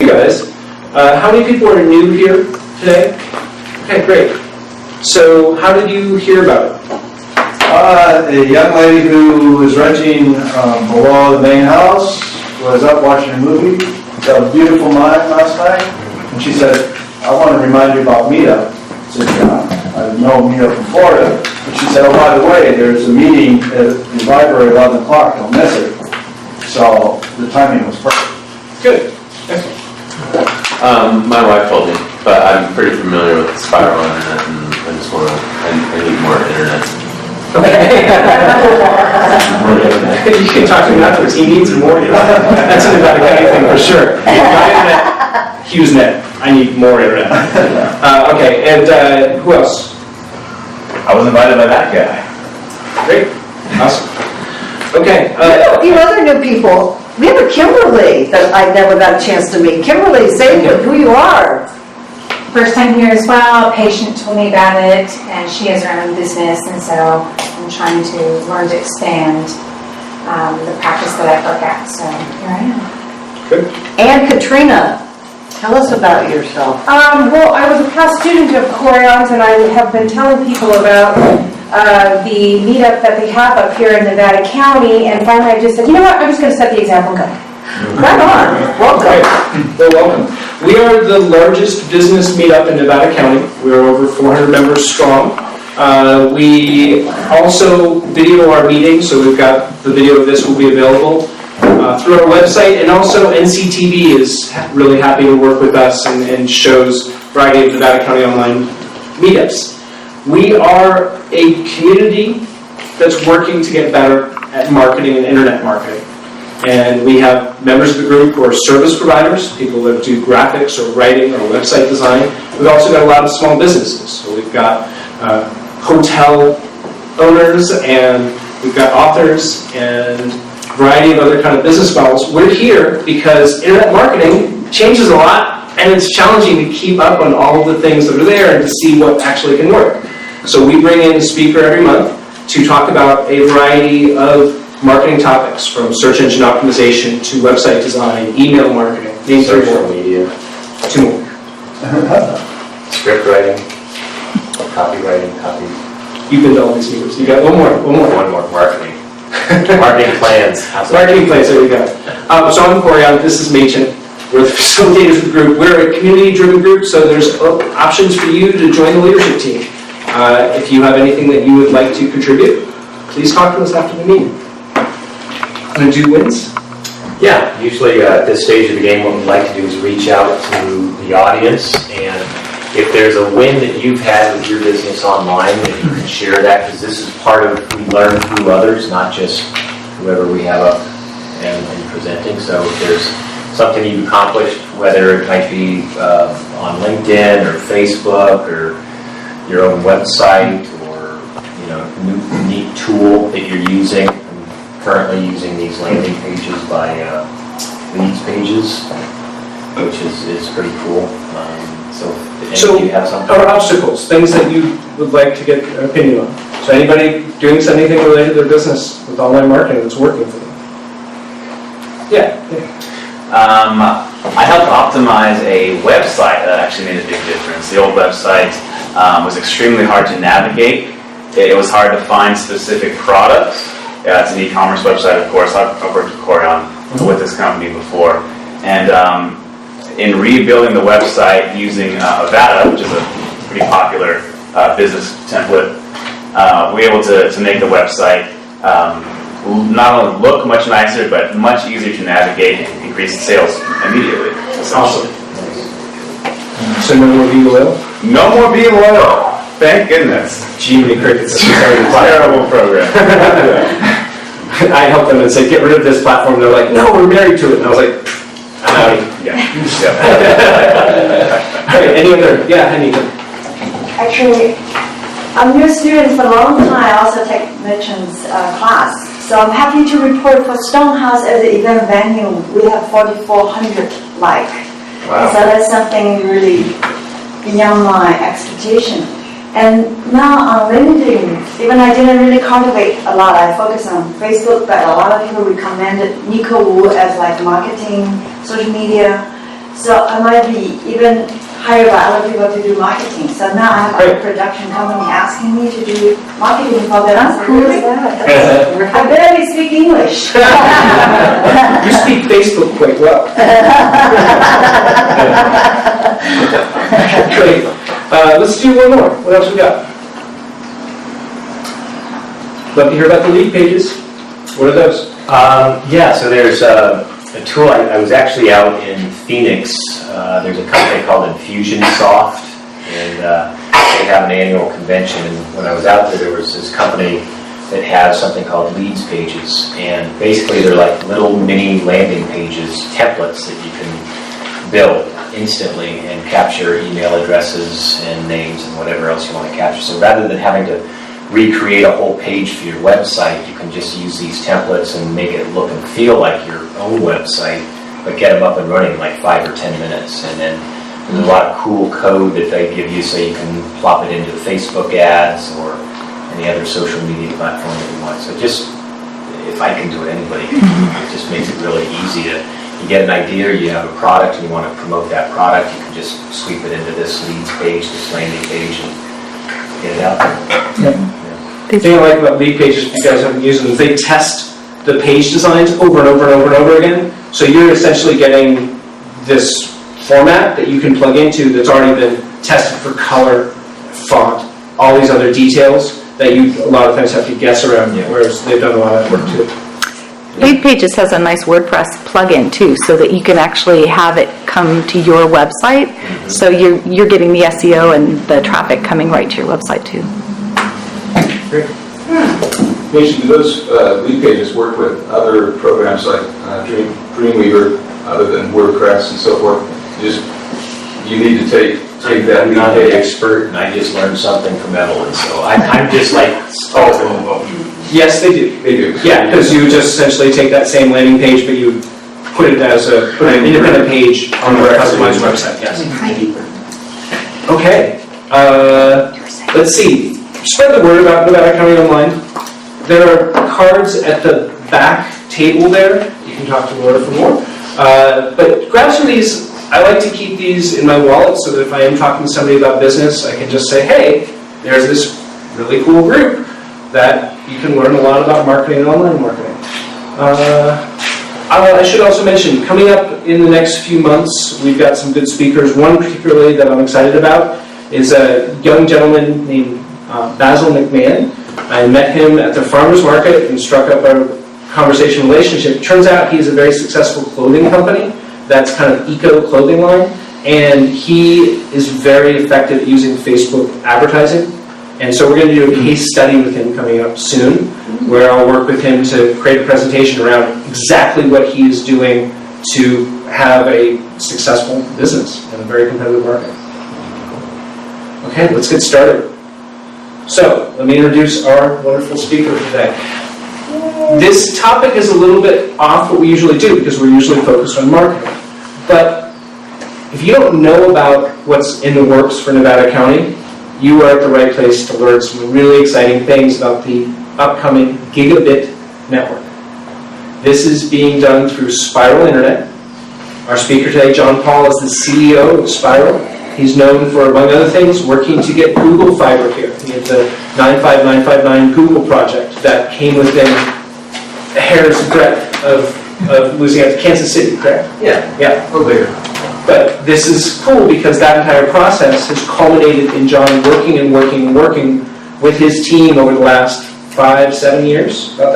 You guys, how many people are new here today? Okay, great. So how did you hear about it? A young lady who was renting below the main house was up watching a movie, saw A Beautiful Mind last night, and she said, I want to remind you about Meetup. I said, yeah, I know Meetup from Florida. And she said, oh, by the way, there's a meeting at the library at 11 o'clock, don't miss it. So the timing was perfect. Good. Excellent. My wife told me, but I'm pretty familiar with spiral internet, and I just want to, I need more internet. You can talk to me afterwards. He needs more. That's an about anything for sure. My internet, HughesNet. I need more internet. Okay, and who else? I was invited by that guy. Great. Awesome. Okay. A few other new people. We have a Kimberly that I never got a chance to meet. Kimberly, say who you are. First time here as well. A patient told me about it, and she has her own business, and so I'm trying to learn to expand the practice that I work at. So here I am. Good. And Katrina, tell us about yourself. Well, I was a past student of Corian's, and I have been telling people about the meetup that they have up here in Nevada County, and finally I just said, you know what, I'm just going to set the example and go. Right on. Welcome. Well, welcome. We are the largest business meetup in Nevada County. We're over 400 members strong. We also video our meetings, so we've got the video of this will be available through our website, and also NCTV is really happy to work with us and shows a variety of Nevada County online meetups. We are a community that's working to get better at marketing and internet marketing. And we have members of the group who are service providers, people that do graphics or writing or website design. We've also got a lot of small businesses. So we've got hotel owners, and we've got authors, and a variety of other kind of business models. We're here because internet marketing changes a lot, and it's challenging to keep up on all of the things that are there and to see what actually can work. So we bring in a speaker every month to talk about a variety of marketing topics, from search engine optimization to website design, email marketing, Social media, 2 more. script writing, copywriting, You've been to all these meetings. You got one more. one more, marketing. Marketing plans. Marketing plans, there we go. So I'm Corian, this is Machen. We're the facilitators of the group. We're a community-driven group, so there's options for you to join the leadership team. If you have anything that you would like to contribute, please talk to us after the meeting. Want to do wins? Yeah, usually at this stage of the game, what we'd like to do is reach out to the audience, and if there's a win that you've had with your business online, that you can share that, because this is part of, we learn through others, not just whoever we have up and presenting. So if there's something you've accomplished, whether it might be on LinkedIn or Facebook or your own website, or new neat tool that you're using. Currently using these landing pages by leads pages, which is pretty cool. So you have something? Our obstacles, things that you would like to get an opinion on. So anybody doing anything related to their business with online marketing that's working for them? Yeah. I helped optimize a website that actually made a big difference. The old website was extremely hard to navigate. It was hard to find specific products. Yeah, it's an e-commerce website, of course. I've worked with Corian with this company before. And in rebuilding the website using Avada, which is a pretty popular business template, we were able to make the website not only look much nicer, but much easier to navigate and increase sales immediately. That's awesome. So no more Be Loyal? No more Be Loyal. Thank goodness. Gee, many crickets. Terrible program. I helped them and said, get rid of this platform. They're like, no, we're married to it. And I was like, Yeah. All right, any other? Yeah, Anita. Actually, I'm new student for a long time. I also take merchants class. So I'm happy to report for Stonehouse as an event venue, we have 4,400 like. Wow. So that's something really beyond my expectation. And now on LinkedIn, even I didn't really cultivate a lot. I focus on Facebook, but a lot of people recommended Nico Wu as like marketing, social media. So I might be even hired by other people to do marketing. So now I have a production company asking me to do marketing for them. How cool is that? I barely speak English. You speak Facebook quite well. Great. Let's do one more. What else we got? Love to hear about the lead pages. What are those? Yeah, so there's a tool. I was actually out in Phoenix. There's a company called Infusionsoft, and they have an annual convention. And when I was out there was this company that has something called leads pages, and basically they're like little mini landing pages, templates that you can build instantly and capture email addresses and names and whatever else you want to capture. So rather than having to recreate a whole page for your website, you can just use these templates and make it look and feel like your own website, but get them up and running in like 5 or 10 minutes. And then there's a lot of cool code that they give you so you can plop it into Facebook ads or any other social media platform that you want. So just, if I can do it, anybody can. It just makes it really easy to, you get an idea, you have a product and you want to promote that product, you can just sweep it into this leads page, this landing page, and get it out there. The thing I like about lead pages, if you guys haven't used them, is they test the page designs over and over and over and over again. So you're essentially getting this format that you can plug into that's already been tested for color, font, all these other details that you a lot of times have to guess around, whereas they've done a lot of work too. Lead Pages has a nice WordPress plugin too, so that you can actually have it come to your website. So you're getting the SEO and the traffic coming right to your website too. Great. Nation, do those lead pages work with other programs like Dreamweaver, other than WordPress and so forth? You need to take that I'm lead not an page. expert, and I just learned something from Evelyn, so I'm just like, Yes, they do. They do. Yeah, because you just essentially take that same landing page, but you put it as an independent page on your customized website. Yes. Okay. Let's see. Spread the word about Nevada County Online. There are cards at the back table there. You can talk to Laura for more. But grab some of these. I like to keep these in my wallet so that if I am talking to somebody about business, I can just say, hey, there's this really cool group that you can learn a lot about marketing and online marketing. I should also mention, coming up in the next few months, we've got some good speakers. One particularly that I'm excited about is a young gentleman named Basil McMahon. I met him at the farmer's market and struck up a conversation relationship. Turns out he's a very successful clothing company that's kind of eco clothing line, and he is very effective at using Facebook advertising. And so we're going to do a case study with him coming up soon, where I'll work with him to create a presentation around exactly what he is doing to have a successful business in a very competitive market. Okay, let's get started. So, let me introduce our wonderful speaker today. This topic is a little bit off what we usually do because we're usually focused on marketing. But if you don't know about what's in the works for Nevada County, you are at the right place to learn some really exciting things about the upcoming Gigabit Network. This is being done through Spiral Internet. Our speaker today, John Paul, is the CEO of Spiral. He's known for, among other things, working to get Google Fiber here. He had the 95959 Google project that came within a hair's breadth of losing out to Kansas City, correct? Yeah. Yeah. A little bigger. But this is cool because that entire process has culminated in John working and working and working with his team over the last 5-7 years, about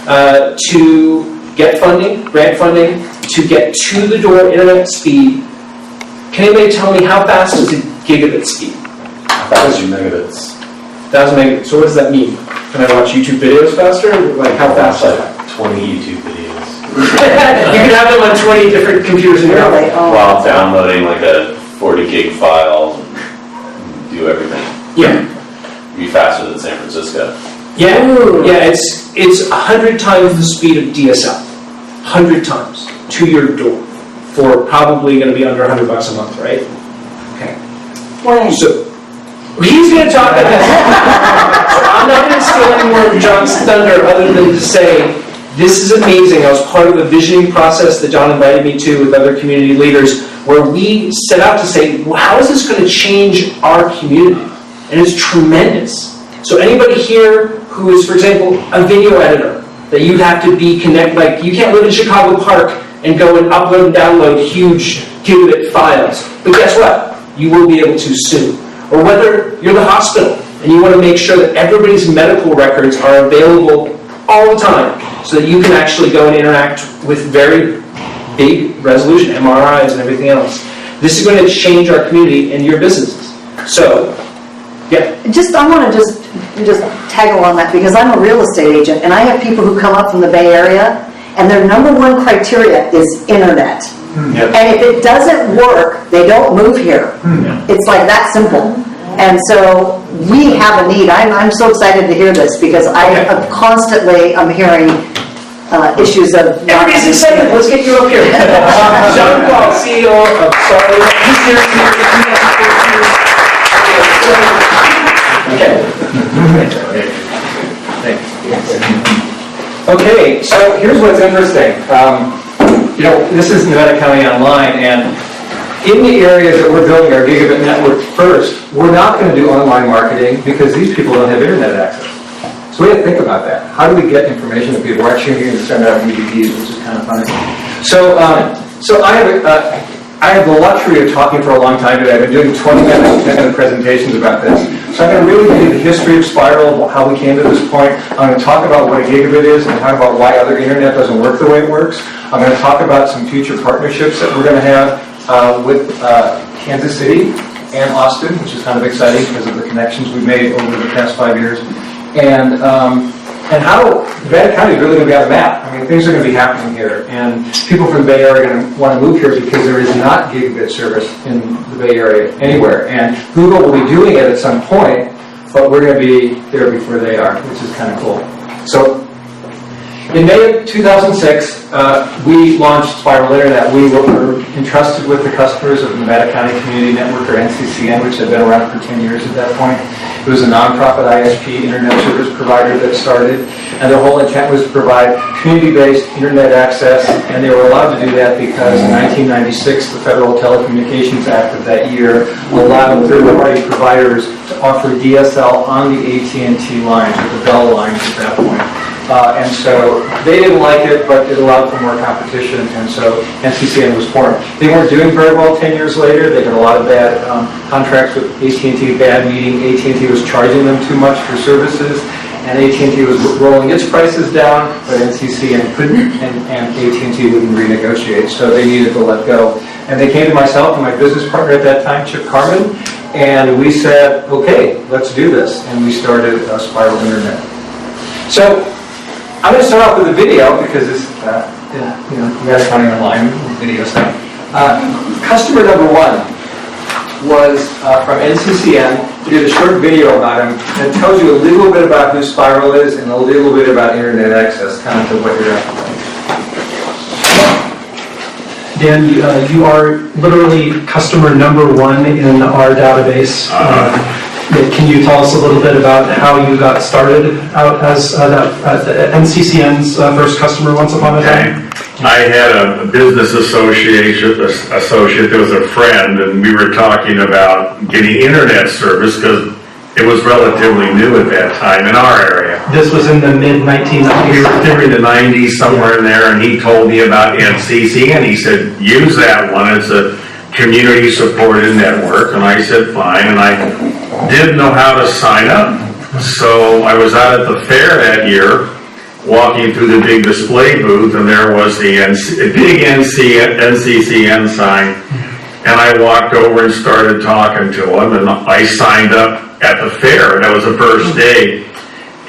that, to get funding, grant funding, to get to-the-door internet speed. Can anybody tell me how fast is a gigabit speed? 1,000 megabits. 1,000 megabits. So what does that mean? Can I watch YouTube videos faster? Like how fast? Like 20 YouTube videos. You can have them on 20 different computers in your house. While downloading like a 40 gig file and do everything. Yeah. Be faster than San Francisco. Yeah. Yeah. It's 100 times the speed of DSL. 100 times to your door for probably going to be under $100 a month, right? Okay. When? So he's going to talk about this. So I'm not going to steal any more of John's thunder other than to say, this is amazing. I was part of a visioning process that John invited me to with other community leaders where we set out to say, well, how is this going to change our community? And it's tremendous. So anybody here who is, for example, a video editor, that you'd have to be connected, like you can't live in Chicago Park and go and upload and download huge gigabit files. But guess what? You will be able to soon. Or whether you're the hospital and you want to make sure that everybody's medical records are available all the time so that you can actually go and interact with very big resolution, MRIs and everything else. This is going to change our community and your businesses. So, yeah. I want to just tag along that because I'm a real estate agent and I have people who come up from the Bay Area and their number one criteria is internet. Yep. And if it doesn't work, they don't move here. It's like that simple. And so we have a need. I'm so excited to hear this because I constantly am hearing issues of... Everybody's excited. Let's get you up here. John Paul, CEO of Sorry. He's here. Okay. Okay, so here's what's interesting. This is Nevada County Online, and in the areas that we're building our gigabit network first, we're not going to do online marketing because these people don't have internet access. So we have to think about that. How do we get information to people? We're actually going to send out DVDs, which is kind of funny. So I have the luxury of talking for a long time today. I've been doing 20-minute presentations about this. So I'm going to really give you the history of Spiral, how we came to this point. I'm going to talk about what a gigabit is and talk about why other internet doesn't work the way it works. I'm going to talk about some future partnerships that we're going to have with Kansas City and Austin, which is kind of exciting because of the connections we've made over the past 5 years. And how Nevada County is really going to be on the map. I mean, things are going to be happening here, and people from the Bay Area are going to want to move here because there is not gigabit service in the Bay Area anywhere. And Google will be doing it at some point, but we're going to be there before they are, which is kind of cool. So, in May of 2006, we launched Spiral Internet. We were entrusted with the customers of the Nevada County Community Network, or NCCN, which had been around for 10 years at that point. It was a nonprofit ISP internet service provider that started, and their whole intent was to provide community-based internet access, and they were allowed to do that because in 1996, the Federal Telecommunications Act of that year allowed third-party providers to offer DSL on the AT&T lines, or the Bell lines at that point. And so they didn't like it, but it allowed for more competition, and so NCCN was formed. They weren't doing very well 10 years later. They had a lot of bad contracts with AT&T, bad meeting. AT&T was charging them too much for services, and AT&T was rolling its prices down, but NCCN couldn't, and AT&T wouldn't renegotiate, so they needed to let go. And they came to myself and my business partner at that time, Chip Carmen, and we said, okay, let's do this, and we started Spiral Internet. So, I'm going to start off with a video because it's, Nevada County Online video stuff. Customer number one was from NCCN. We did a short video about him that tells you a little bit about who Spiral is and a little bit about internet access, kind of to what you're after. Dan, you are literally customer number one in our database. Can you tell us a little bit about how you got started out as NCCN's first customer once upon a time? I had a business associate that was a friend, and we were talking about getting internet service because it was relatively new at that time in our area. This was in the mid-1990s? We were during the 90s, somewhere in there, and he told me about NCC, and he said, use that one. It's a community-supported network, and I said, fine, and I didn't know how to sign up. So I was out at the fair that year, walking through the big display booth, and there was the big NCCN sign, and I walked over and started talking to him, and I signed up at the fair. That was the first day,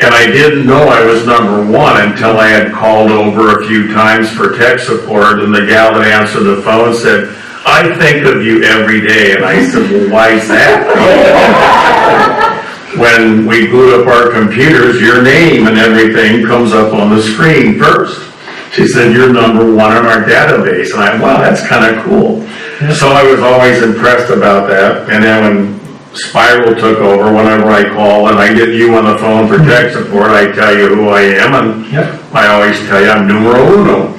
and I didn't know I was number one until I had called over a few times for tech support, and the gal that answered the phone said, I think of you every day. And I said, well, why is that? When we boot up our computers, your name and everything comes up on the screen first. She said, you're number one in our database. And I, wow, that's kind of cool. So I was always impressed about that. And then when Spiral took over, whenever I call and I get you on the phone for tech support, I tell you who I am. And I always tell you I'm numero uno.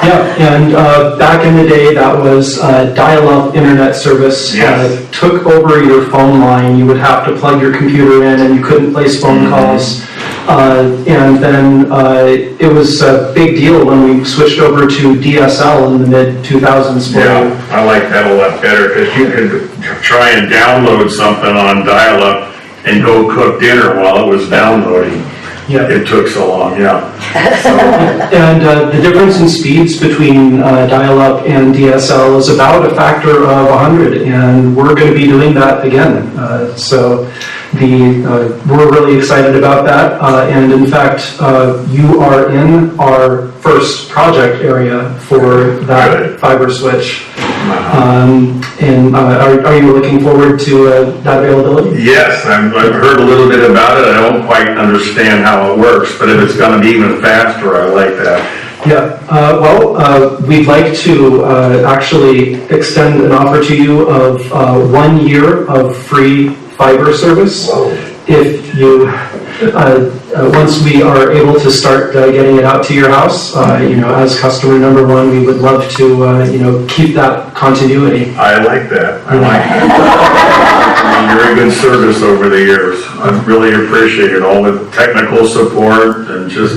Yeah, and back in the day, that was dial-up internet service. Yes. Took over your phone line. You would have to plug your computer in, and you couldn't place phone calls. And then it was a big deal when we switched over to DSL in the mid-2000s. Yeah, I like that a lot better, because you could try and download something on dial-up and go cook dinner while it was downloading. Yeah. It took so long, yeah. And the difference in speeds between dial-up and DSL is about a factor of 100, and we're going to be doing that again. So we're really excited about that, and in fact, you are in our first project area for that fiber switch. And are you looking forward to that availability? Yes, I've heard a little bit about it. I don't quite understand how it works, but if it's going to be even faster, I like that. Yeah, we'd like to actually extend an offer to you of 1 year of free fiber service. Whoa. If you, once we are able to start getting it out to your house, as customer number one, we would love to, keep that continuity. I like that. I like that. Very good service over the years. I've really appreciated all the technical support and just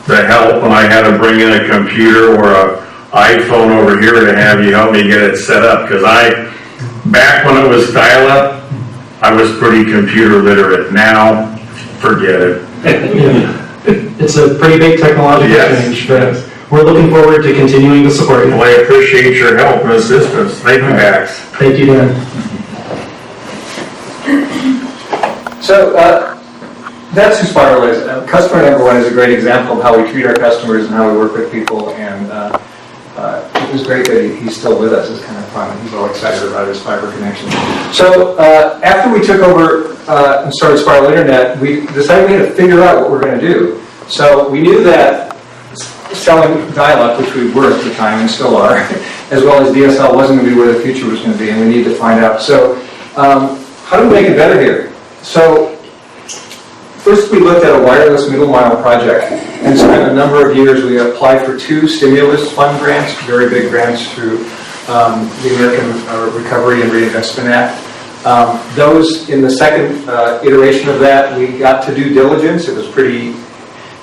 the help when I had to bring in a computer or a iPhone over here to have you help me get it set up. Because back when it was dial-up, I was pretty computer literate. Now, forget it. It's a pretty big technological change, but we're looking forward to continuing to support you. Well, I appreciate your help and assistance. Thank you, Max. Thank you, Dan. So that's who Spiral is. Customer number one is a great example of how we treat our customers and how we work with people, and it was great that he's still with us. It's kind of fun. He's all excited about his fiber connection. So after we took over and started Spiral Internet, we decided we had to figure out what we're going to do. So we knew that selling dial-up, which we were at the time and still are, as well as DSL wasn't going to be where the future was going to be, and we needed to find out. So how do we make it better here? So first we looked at a wireless middle mile project, and spent a number of years. We applied for 2 stimulus fund grants, very big grants through the American Recovery and Reinvestment Act. Those, in the second iteration of that, we got to due diligence. It was pretty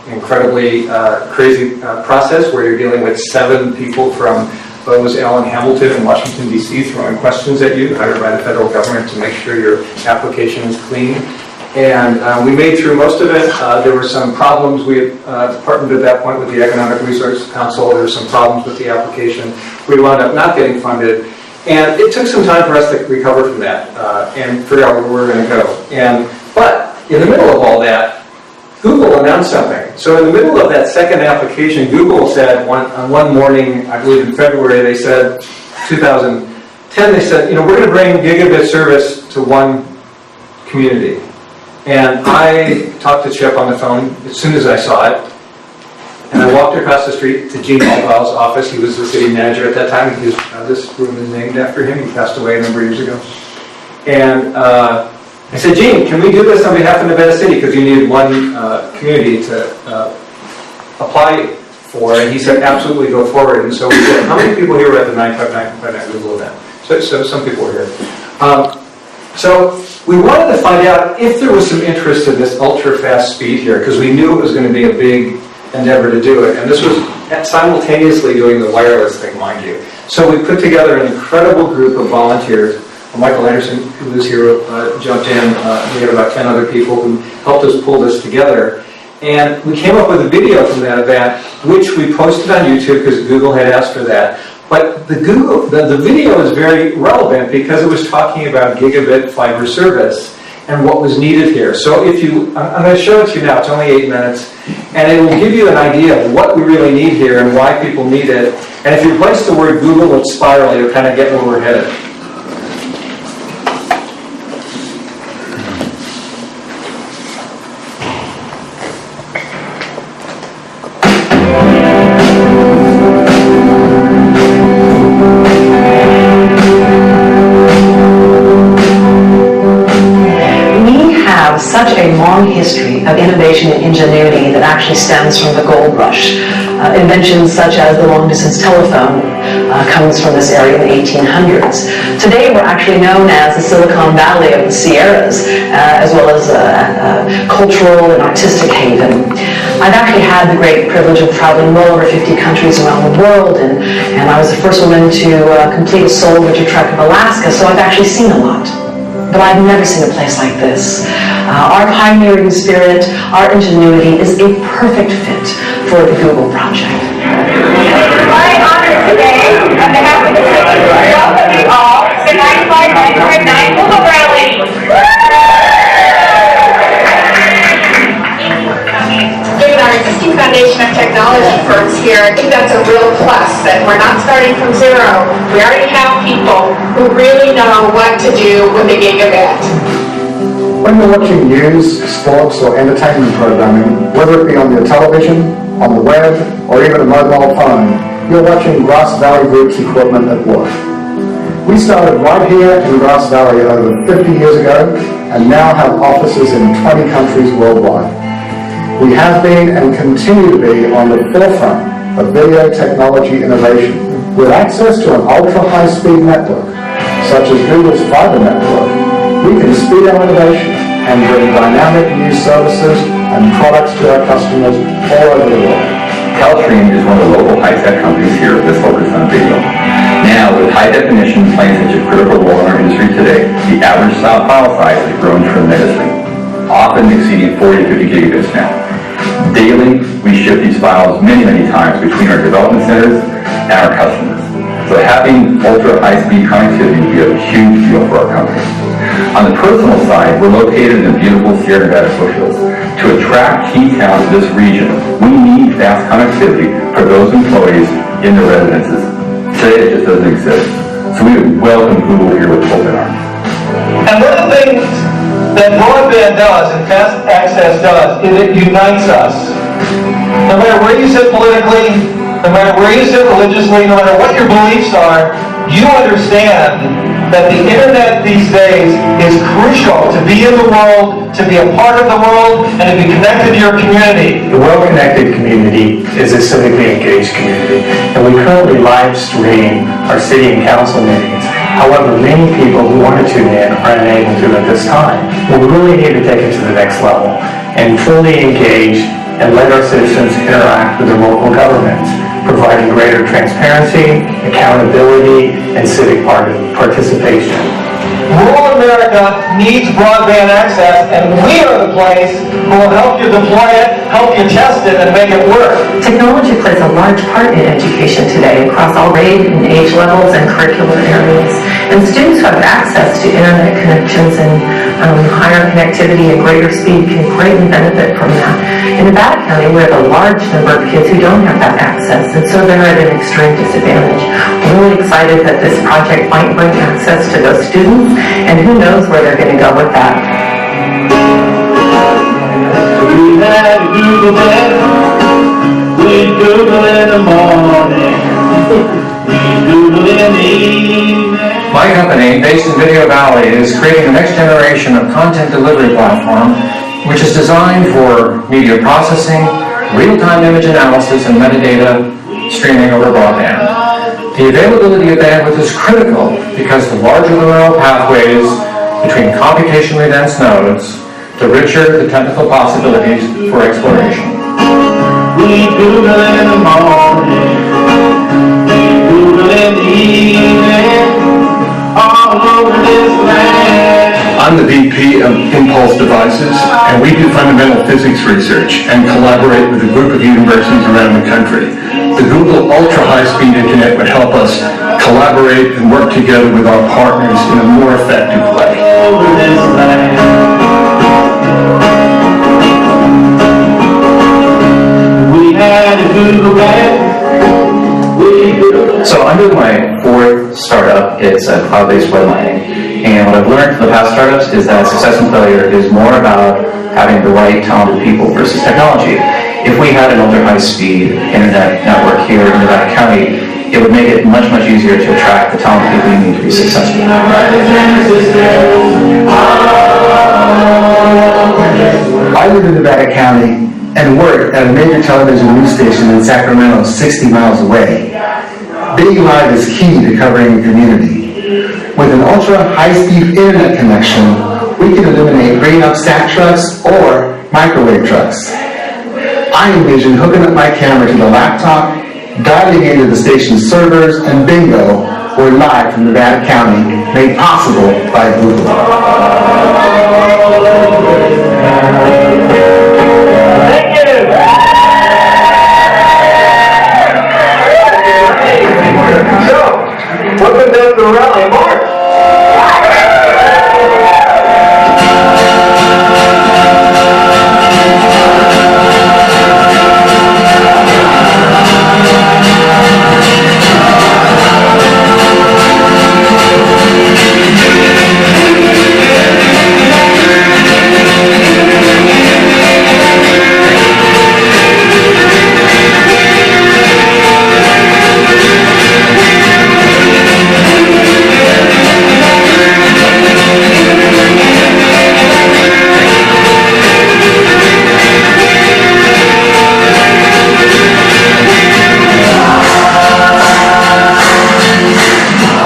incredibly crazy process where you're dealing with 7 people from Bose, Allen, Hamilton, and Washington, D.C. throwing questions at you, hired by the federal government to make sure your application is clean. And we made through most of it. There were some problems. We had partnered at that point with the Economic Research Council. There were some problems with the application. We wound up not getting funded. And it took some time for us to recover from that and figure out where we were going to go. But in the middle of all that, Google announced something. So in the middle of that second application, Google said on one morning, I believe in February, they said, 2010, they said, we're going to bring gigabit service to one community. And I talked to Chip on the phone as soon as I saw it. And I walked across the street to Gene Altwell's office. He was the city manager at that time. This room is named after him. He passed away a number of years ago. And I said, Gene, can we do this on behalf of Nevada City? Because you needed one community to apply for. And he said, absolutely, go forward. And so we said, how many people here were at the 959 Google event? So some people were here. So we wanted to find out if there was some interest in this ultra-fast speed here, because we knew it was going to be a big endeavor to do it. And this was simultaneously doing the wireless thing, mind you. So we put together an incredible group of volunteers. Michael Anderson, who was here, jumped in. We had about 10 other people who helped us pull this together. And we came up with a video from that event, which we posted on YouTube because Google had asked for that. But the video is very relevant because it was talking about gigabit fiber service and what was needed here. So I'm going to show it to you now. It's only 8 minutes. And it will give you an idea of what we really need here and why people need it. And if you replace the word Google with Spiral, you'll kind of get where we're headed. Such a long history of innovation and ingenuity that actually stems from the gold rush. Inventions such as the long-distance telephone comes from this area in the 1800s. Today, we're actually known as the Silicon Valley of the Sierras, as well as a cultural and artistic haven. I've actually had the great privilege of traveling well over 50 countries around the world, and I was the first woman to complete a solo winter trek of Alaska, so I've actually seen a lot. But I've never seen a place like this. Our pioneering spirit, our ingenuity is a perfect fit for the Google project. My honor today, on behalf of the city, to welcome you all to the 95-9 Google Rally. Given our existing foundation of technology firms here, I think that's a real plus, that we're not starting from zero. We already have people who really know what to do with a gigabit. When you're watching news, sports, or entertainment programming, whether it be on your television, on the web, or even a mobile phone, you're watching Grass Valley Group's equipment at work. We started right here in Grass Valley over 50 years ago, and now have offices in 20 countries worldwide. We have been and continue to be on the forefront of video technology innovation. With access to an ultra-high-speed network, such as Google's fiber network, we can speed our innovation and bring dynamic new services and products to our customers all over the world. Calstream is one of the local high-tech companies here that's focused on video. Now, with high-definition playing such a critical role in our industry today, the average file size has grown tremendously, often exceeding 40 to 50 gigabits now. Daily, we ship these files many, many times between our development centers and our customers. So having ultra-high-speed connectivity will be a huge deal for our company. On the personal side, we're located in the beautiful Sierra Nevada foothills. To attract key talent to this region, we need fast connectivity for those employees in their residences. Today, it just doesn't exist. So we would welcome Google here with open arms. And one of the things that broadband does and fast access does is it unites us. No matter where you sit politically, no matter where you sit religiously, no matter what your beliefs are, you understand that the internet these days is crucial to be in the world, to be a part of the world, and to be connected to your community. The well-connected community is a civically engaged community, and we currently live stream our city and council meetings. However, many people who want to tune in are unable to at this time. We really need to take it to the next level and fully engage and let our citizens interact with their local governments, providing greater transparency, accountability, and civic participation. Rural America needs broadband access, and we are the place who will help you deploy it, help you test it, and make it work. Technology plays a large part in education today across all grade and age levels and curricular areas. And students who have access to internet connections and higher connectivity and greater speed can greatly benefit from that. In Nevada County, we have a large number of kids who don't have that access, and so they're at an extreme disadvantage. We're really excited that this project might bring access to those students, and who knows where they're going to go with that. We had a Google day, we'd Google in the morning, we'd Google in the evening. My company, based in Video Valley, is creating the next generation of content delivery platform, which is designed for media processing, real-time image analysis, and metadata streaming over broadband. The availability of bandwidth is critical because the larger the neural pathways between computationally dense nodes, the richer the technical possibilities for exploration. We Google in the morning, we Google in the evening, all over this land. I'm the VP of Impulse Devices, and we do fundamental physics research and collaborate with a group of universities around the country. The Google Ultra High-Speed Internet would help us collaborate and work together with our partners in a more effective way. Over this land. We had a Google bag. So I'm doing my fourth startup. It's a cloud-based web mining. And what I've learned from the past startups is that success and failure is more about having the right talented people versus technology. If we had an ultra-high-speed internet network here in Nevada County, it would make it much, much easier to attract the talented people you need to be successful. I live in Nevada County and work at a major television news station in Sacramento, 60 miles away. Being live is key to covering the community. With an ultra-high-speed internet connection, we can eliminate bringing up stack trucks or microwave trucks. I envision hooking up my camera to the laptop, dialing into the station's servers, and bingo, we're live from Nevada County, made possible by Google. Thank you. So, welcome to the rally, Mark.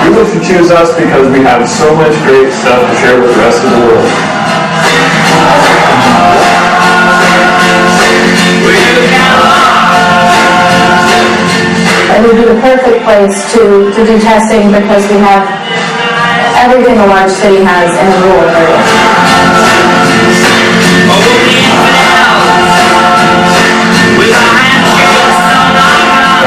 You should choose us because we have so much great stuff to share with the rest of the world. It would be the perfect place to do testing because we have everything a large city has in a rural area.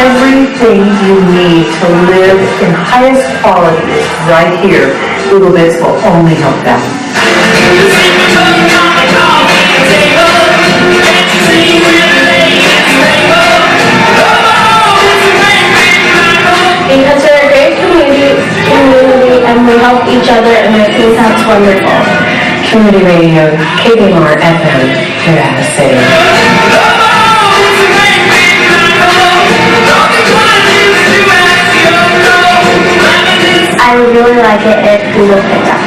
Everything you need to live in highest quality is right here. Google Bits will only help that. Because we're a great community and we help each other and I think that's wonderful. Community Radio, KBMR FM, Nevada City. I would really like it if Google picked us.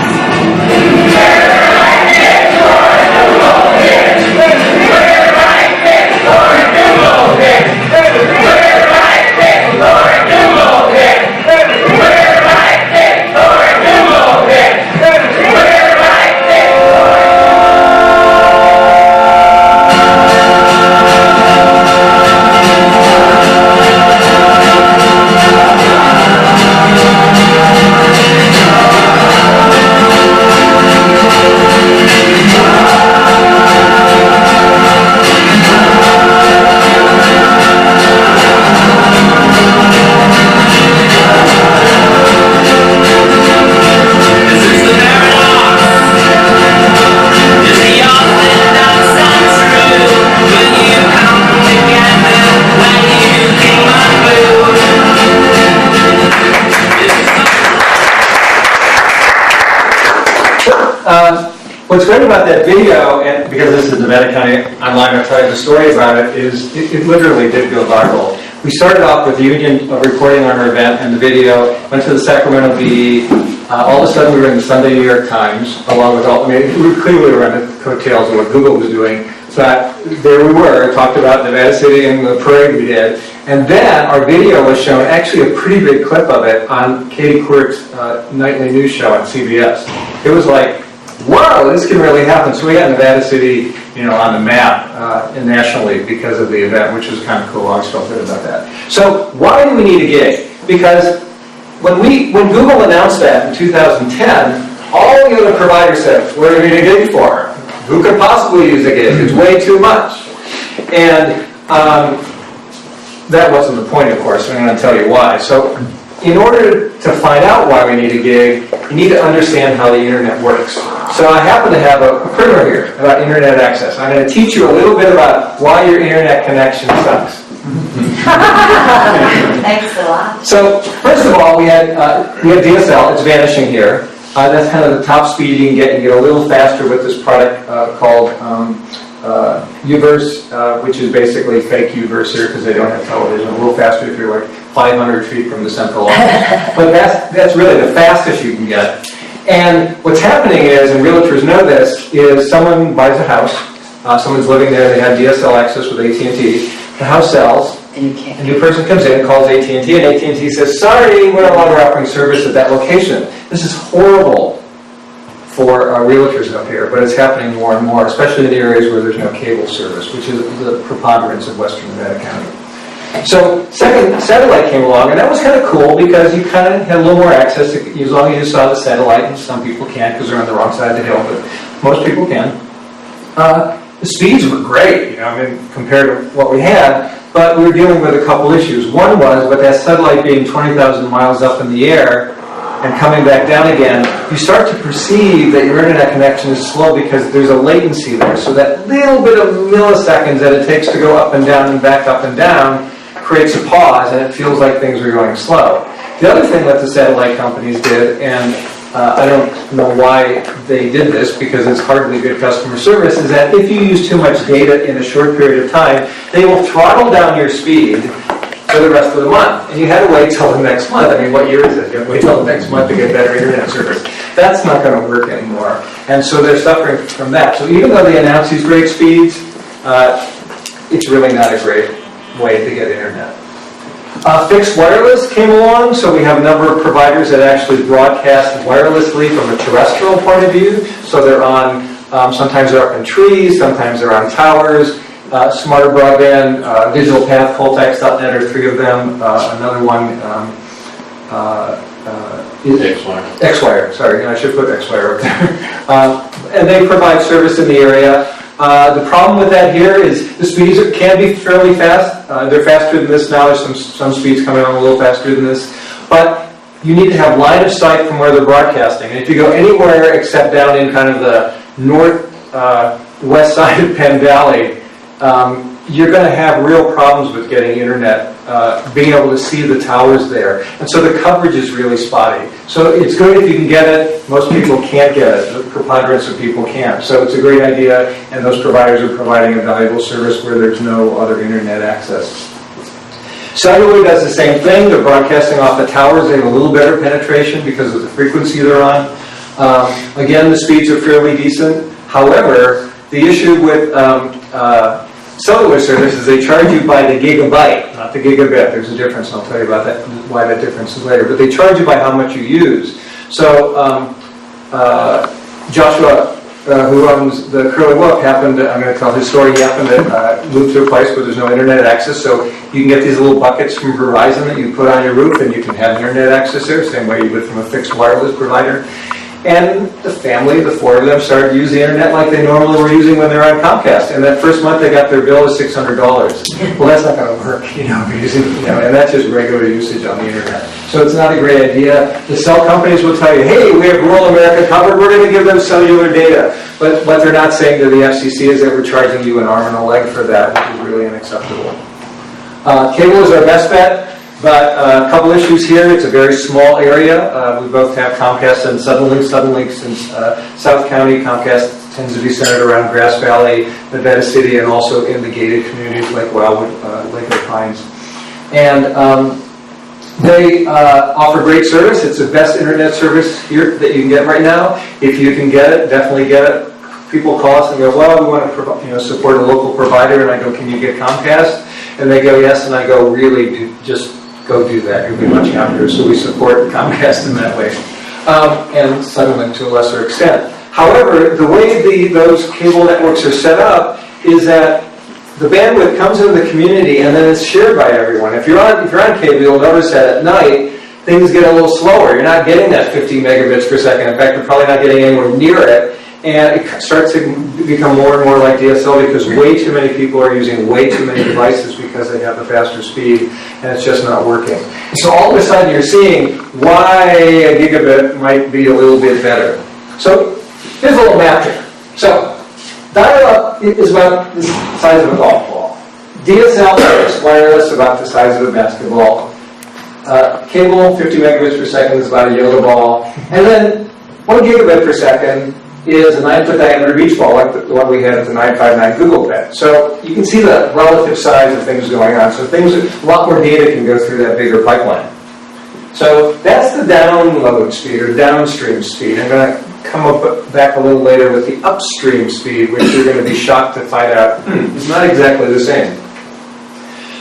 What's great about that video, and because this is Nevada County Online, I'll tell you the story about it, is it literally did go viral. We started off with the union of reporting on our event and the video, went to the Sacramento Bee, all of a sudden we were in the Sunday New York Times, along with all, we clearly were on the coattails of what Google was doing, but there we were, talked about Nevada City and the parade we did, and then our video was shown, actually a pretty big clip of it, on Katie Couric's nightly news show on CBS. It was like, whoa, this can really happen. So we got Nevada City, on the map nationally because of the event, which was kind of cool. I always felt good about that. So why do we need a gig? Because when Google announced that in 2010, all the other providers said, what do we need a gig for? Who could possibly use a gig? It's way too much. And that wasn't the point, of course. I'm going to tell you why. So in order to find out why we need a gig, you need to understand how the internet works. So I happen to have a primer here about internet access. I'm going to teach you a little bit about why your internet connection sucks. Thanks a lot. So first of all, we had DSL. It's vanishing here. That's kind of the top speed you can get. You get a little faster with this product called Uverse, which is basically fake Uverse here because they don't have television. A little faster if you're like 500 feet from the central office. But that's really the fastest you can get. And what's happening is, and realtors know this, is someone buys a house, someone's living there, they have DSL access with AT&T, the house sells, And you can't. a new person comes in, calls AT&T, and AT&T says, sorry, we're no longer offering service at that location. This is horrible for realtors up here, but it's happening more and more, especially in the areas where there's no cable service, which is the preponderance of Western Nevada County. So second, satellite came along, and that was kind of cool because you kind of had a little more access to, as long as you saw the satellite, and some people can't because they're on the wrong side of the hill, but most people can. The speeds were great, compared to what we had, but we were dealing with a couple issues. One was, with that satellite being 20,000 miles up in the air and coming back down again, you start to perceive that your internet connection is slow because there's a latency there. So that little bit of milliseconds that it takes to go up and down and back up and down creates a pause, and it feels like things are going slow. The other thing that the satellite companies did, and I don't know why they did this because it's hardly good customer service, is that if you use too much data in a short period of time, they will throttle down your speed for the rest of the month. And you had to wait till the next month. I mean, what year is it? You have to wait till the next month to get better internet service. That's not going to work anymore. And so they're suffering from that. So even though they announce these great speeds, it's really not a great way to get internet. Fixed wireless came along, so we have a number of providers that actually broadcast wirelessly from a terrestrial point of view. So they're on, sometimes they're up in trees, sometimes they're on towers. Smart Broadband, Digital Path, Coltex.net are three of them. Another one is X-Wire. Sorry, I should put X-Wire up there. And they provide service in the area. The problem with that here is the speeds can be fairly fast. They're faster than this now. There's some speeds coming on a little faster than this. But you need to have line of sight from where they're broadcasting. And if you go anywhere except down in kind of the northwest side of Penn Valley, you're going to have real problems with getting internet, being able to see the towers there. And so the coverage is really spotty. So it's good if you can get it. Most people can't get it. The preponderance of people can't. So it's a great idea, and those providers are providing a valuable service where there's no other internet access. Cellular does the same thing. They're broadcasting off the towers. They have a little better penetration because of the frequency they're on. Again, the speeds are fairly decent. However, the issue with cellular service is they charge you by the gigabyte, not the gigabit. There's a difference, and I'll tell you about that, why that difference is later. But they charge you by how much you use. So Joshua, who owns the Curly Wolf, I'm going to tell his story, he happened to move to a place where there's no internet access, so you can get these little buckets from Verizon that you put on your roof, and you can have internet access there, same way you would from a fixed wireless provider. And the family, the four of them, started to use the internet like they normally were using when they were on Comcast. And that first month they got their bill as $600. Well, that's not going to work, and that's just regular usage on the internet. So it's not a great idea. The cell companies will tell you, hey, we have rural America covered, we're going to give them cellular data. But what they're not saying to the FCC is that we're charging you an arm and a leg for that, which is really unacceptable. Cable is our best bet. But a couple issues here. It's a very small area. We both have Comcast and Suddenlink. Suddenlink's in South County. Comcast tends to be centered around Grass Valley, Nevada City, and also in the gated communities like Wildwood, Lakewood Pines. And they offer great service. It's the best internet service here that you can get right now. If you can get it, definitely get it. People call us and go, well, we want to support a local provider. And I go, can you get Comcast? And they go, yes. And I go, really, just go do that. You'll be much happier. So we support Comcast in that way. And Suddenlink to a lesser extent. However, the way those cable networks are set up is that the bandwidth comes into the community and then it's shared by everyone. If you're on cable, you'll notice that at night, things get a little slower. You're not getting that 50 megabits per second. In fact, you're probably not getting anywhere near it. And it starts to become more and more like DSL because way too many people are using way too many devices because they have the faster speed, and it's just not working. So all of a sudden you're seeing why a gigabit might be a little bit better. So here's a little map here. So dial-up is about the size of a golf ball. DSL is wireless, about the size of a basketball. Cable, 50 megabits per second is about a yoga ball. And then 1 gigabit per second is a 9-foot diameter beach ball, like the one we had at the 959 Google Pet. So you can see the relative size of things going on. So a lot more data can go through that bigger pipeline. So that's the download speed or downstream speed. I'm going to come up back a little later with the upstream speed, which you're going to be shocked to find out is not exactly the same.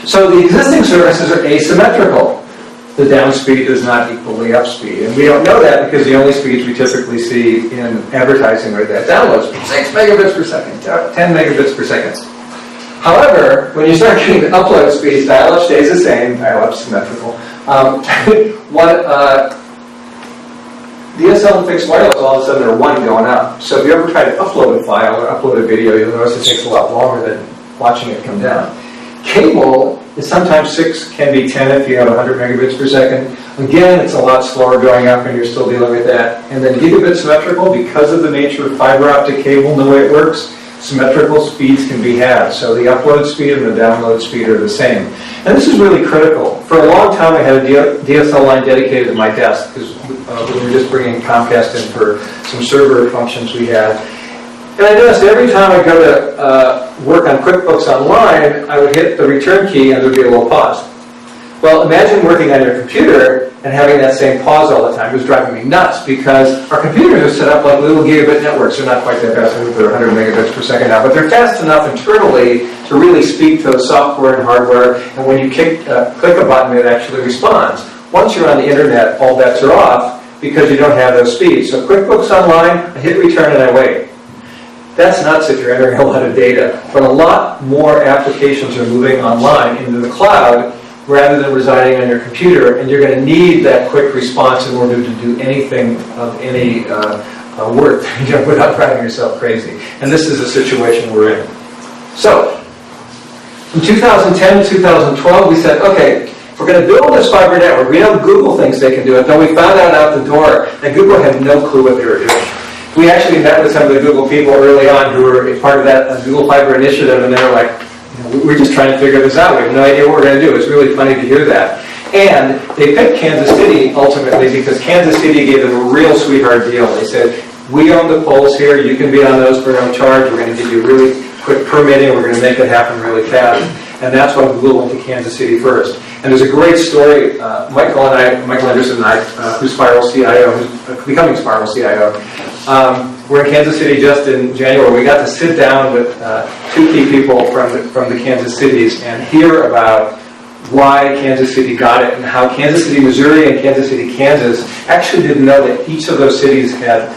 So the existing services are asymmetrical. The down speed does not equal the up speed. And we don't know that because the only speeds we typically see in advertising are that download speed, 6 megabits per second, 10 megabits per second. However, when you start getting the upload speeds, dial-up stays the same, dial-up symmetrical. DSL and fixed wireless, all of a sudden are 1 going up. So if you ever try to upload a file or upload a video, you'll notice it takes a lot longer than watching it come down. Cable is sometimes 6, can be 10 if you have 100 megabits per second. Again, it's a lot slower going up and you're still dealing with that. And then gigabit symmetrical, because of the nature of fiber optic cable and the way it works, symmetrical speeds can be had. So the upload speed and the download speed are the same. And this is really critical. For a long time, I had a DSL line dedicated to my desk because we were just bringing Comcast in for some server functions we had. And I noticed every time I go to work on QuickBooks Online, I would hit the return key and there would be a little pause. Well, imagine working on your computer and having that same pause all the time. It was driving me nuts because our computers are set up like little gigabit networks. They're not quite that fast. I think they're 100 megabits per second now, but they're fast enough internally to really speak to the software and hardware. And when you click a button, it actually responds. Once you're on the internet, all bets are off because you don't have those speeds. So QuickBooks Online, I hit return and I wait. That's nuts if you're entering a lot of data. But a lot more applications are moving online into the cloud rather than residing on your computer, and you're going to need that quick response in order to do anything of any worth without driving yourself crazy. And this is the situation we're in. So, in 2010 to 2012, we said, okay, we're going to build this fiber network. We know Google thinks they can do it, though we found out the door that Google had no clue what they were doing. We actually met with some of the Google people early on who were part of that Google Fiber initiative, and they were like, we're just trying to figure this out. We have no idea what we're going to do. It's really funny to hear that. And they picked Kansas City ultimately because Kansas City gave them a real sweetheart deal. They said, we own the poles here. You can be on those for no charge. We're going to give you really quick permitting. We're going to make it happen really fast. And that's why Google went to Kansas City first. And there's a great story. Michael Anderson and I, who's Spiral CIO, who's becoming Spiral CIO, we're in Kansas City just in January. We got to sit down with 2 key people from the Kansas Cities and hear about why Kansas City got it and how Kansas City, Missouri and Kansas City, Kansas actually didn't know that each of those cities had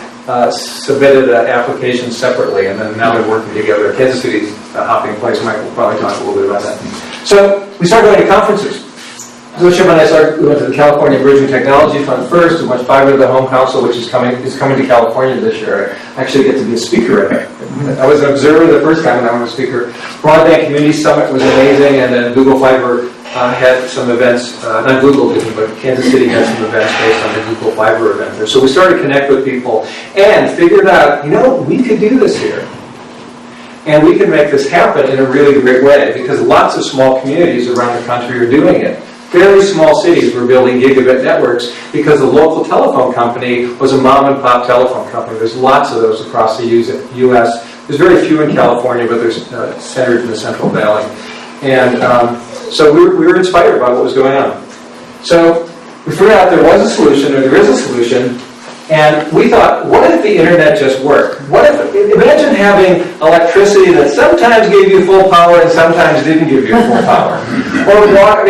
submitted applications separately, and then now they're working together. Kansas City's a hopping place. Mike will probably talk a little bit about that. So we started going to conferences. So Chip and I we went to the California Emerging Technology Fund first. We went Fiber to the Home Council, which is coming to California this year. I actually get to be a speaker at it. I was an observer the first time, and I was a speaker. Broadband Community Summit was amazing, and then Google Fiber had some events. Not Google didn't, but Kansas City had some events based on the Google Fiber event there. So we started to connect with people and figured out, we could do this here. And we can make this happen in a really great way because lots of small communities around the country are doing it. Very small cities were building gigabit networks because the local telephone company was a mom-and-pop telephone company. There's lots of those across the U.S. There's very few in California, but they're centered in the Central Valley. And so we were inspired by what was going on. So we figured out there was a solution, or there is a solution, and we thought, what if the internet just worked? Imagine having electricity that sometimes gave you full power and sometimes didn't give you full power. Or water.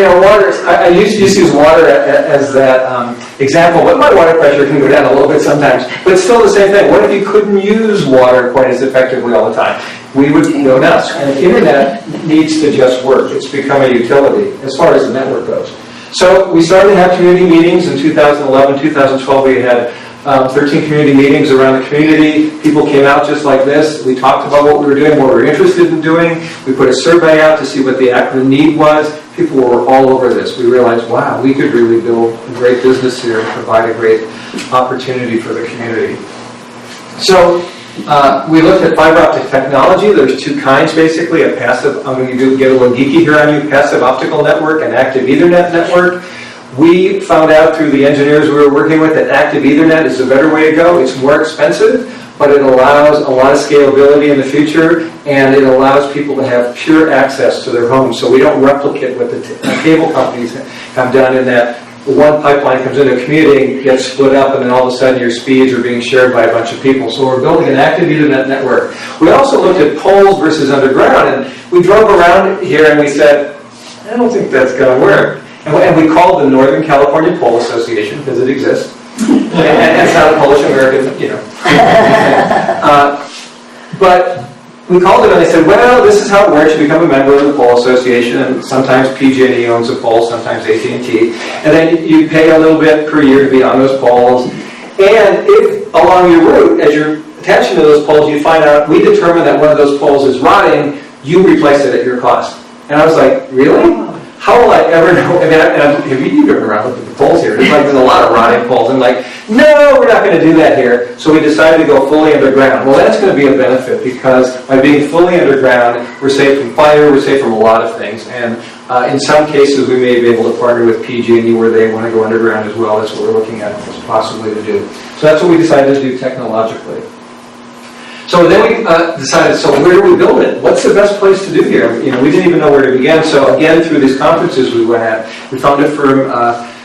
I used to use water as that example, but my water pressure can go down a little bit sometimes. But it's still the same thing. What if you couldn't use water quite as effectively all the time? We would go nuts. And the internet needs to just work. It's become a utility as far as the network goes. So we started to have community meetings in 2011, 2012. We had 13 community meetings around the community. People came out just like this. We talked about what we were doing, what we were interested in doing. We put a survey out to see what the need was. People were all over this. We realized, wow, we could really build a great business here and provide a great opportunity for the community. So we looked at fiber optic technology. There's 2 kinds, basically. A passive, I'm going to get a little geeky here on you, passive optical network and active Ethernet network. We found out through the engineers we were working with that active Ethernet is the better way to go. It's more expensive, but it allows a lot of scalability in the future, and it allows people to have pure access to their homes. So we don't replicate what the cable companies have done in that one pipeline comes into commuting, gets split up, and then all of a sudden your speeds are being shared by a bunch of people. So we're building an active Ethernet network. We also looked at poles versus underground, and we drove around here and we said, I don't think that's going to work. And we called the Northern California Pole Association, because it exists. And it's not a Polish-American, but we called them and they said, well, this is how it works. You become a member of the Pole Association, and sometimes PG&E owns a pole, sometimes AT&T. And then you pay a little bit per year to be on those poles. And if along your route, as you're attaching to those poles, you find out, we determine that one of those poles is rotting, you replace it at your cost. And I was like, really? How will I ever know? I mean, have you driven around with the poles here? There's a lot of rotting poles. I'm like, no, we're not going to do that here. So we decided to go fully underground. Well, that's going to be a benefit because by being fully underground, we're safe from fire, we're safe from a lot of things. And in some cases, we may be able to partner with PG&E where they want to go underground as well. That's what we're looking at possibly to do. So that's what we decided to do technologically. So then we decided, so where do we build it? What's the best place to do here? We didn't even know where to begin. So again, through these conferences we went at, we found a firm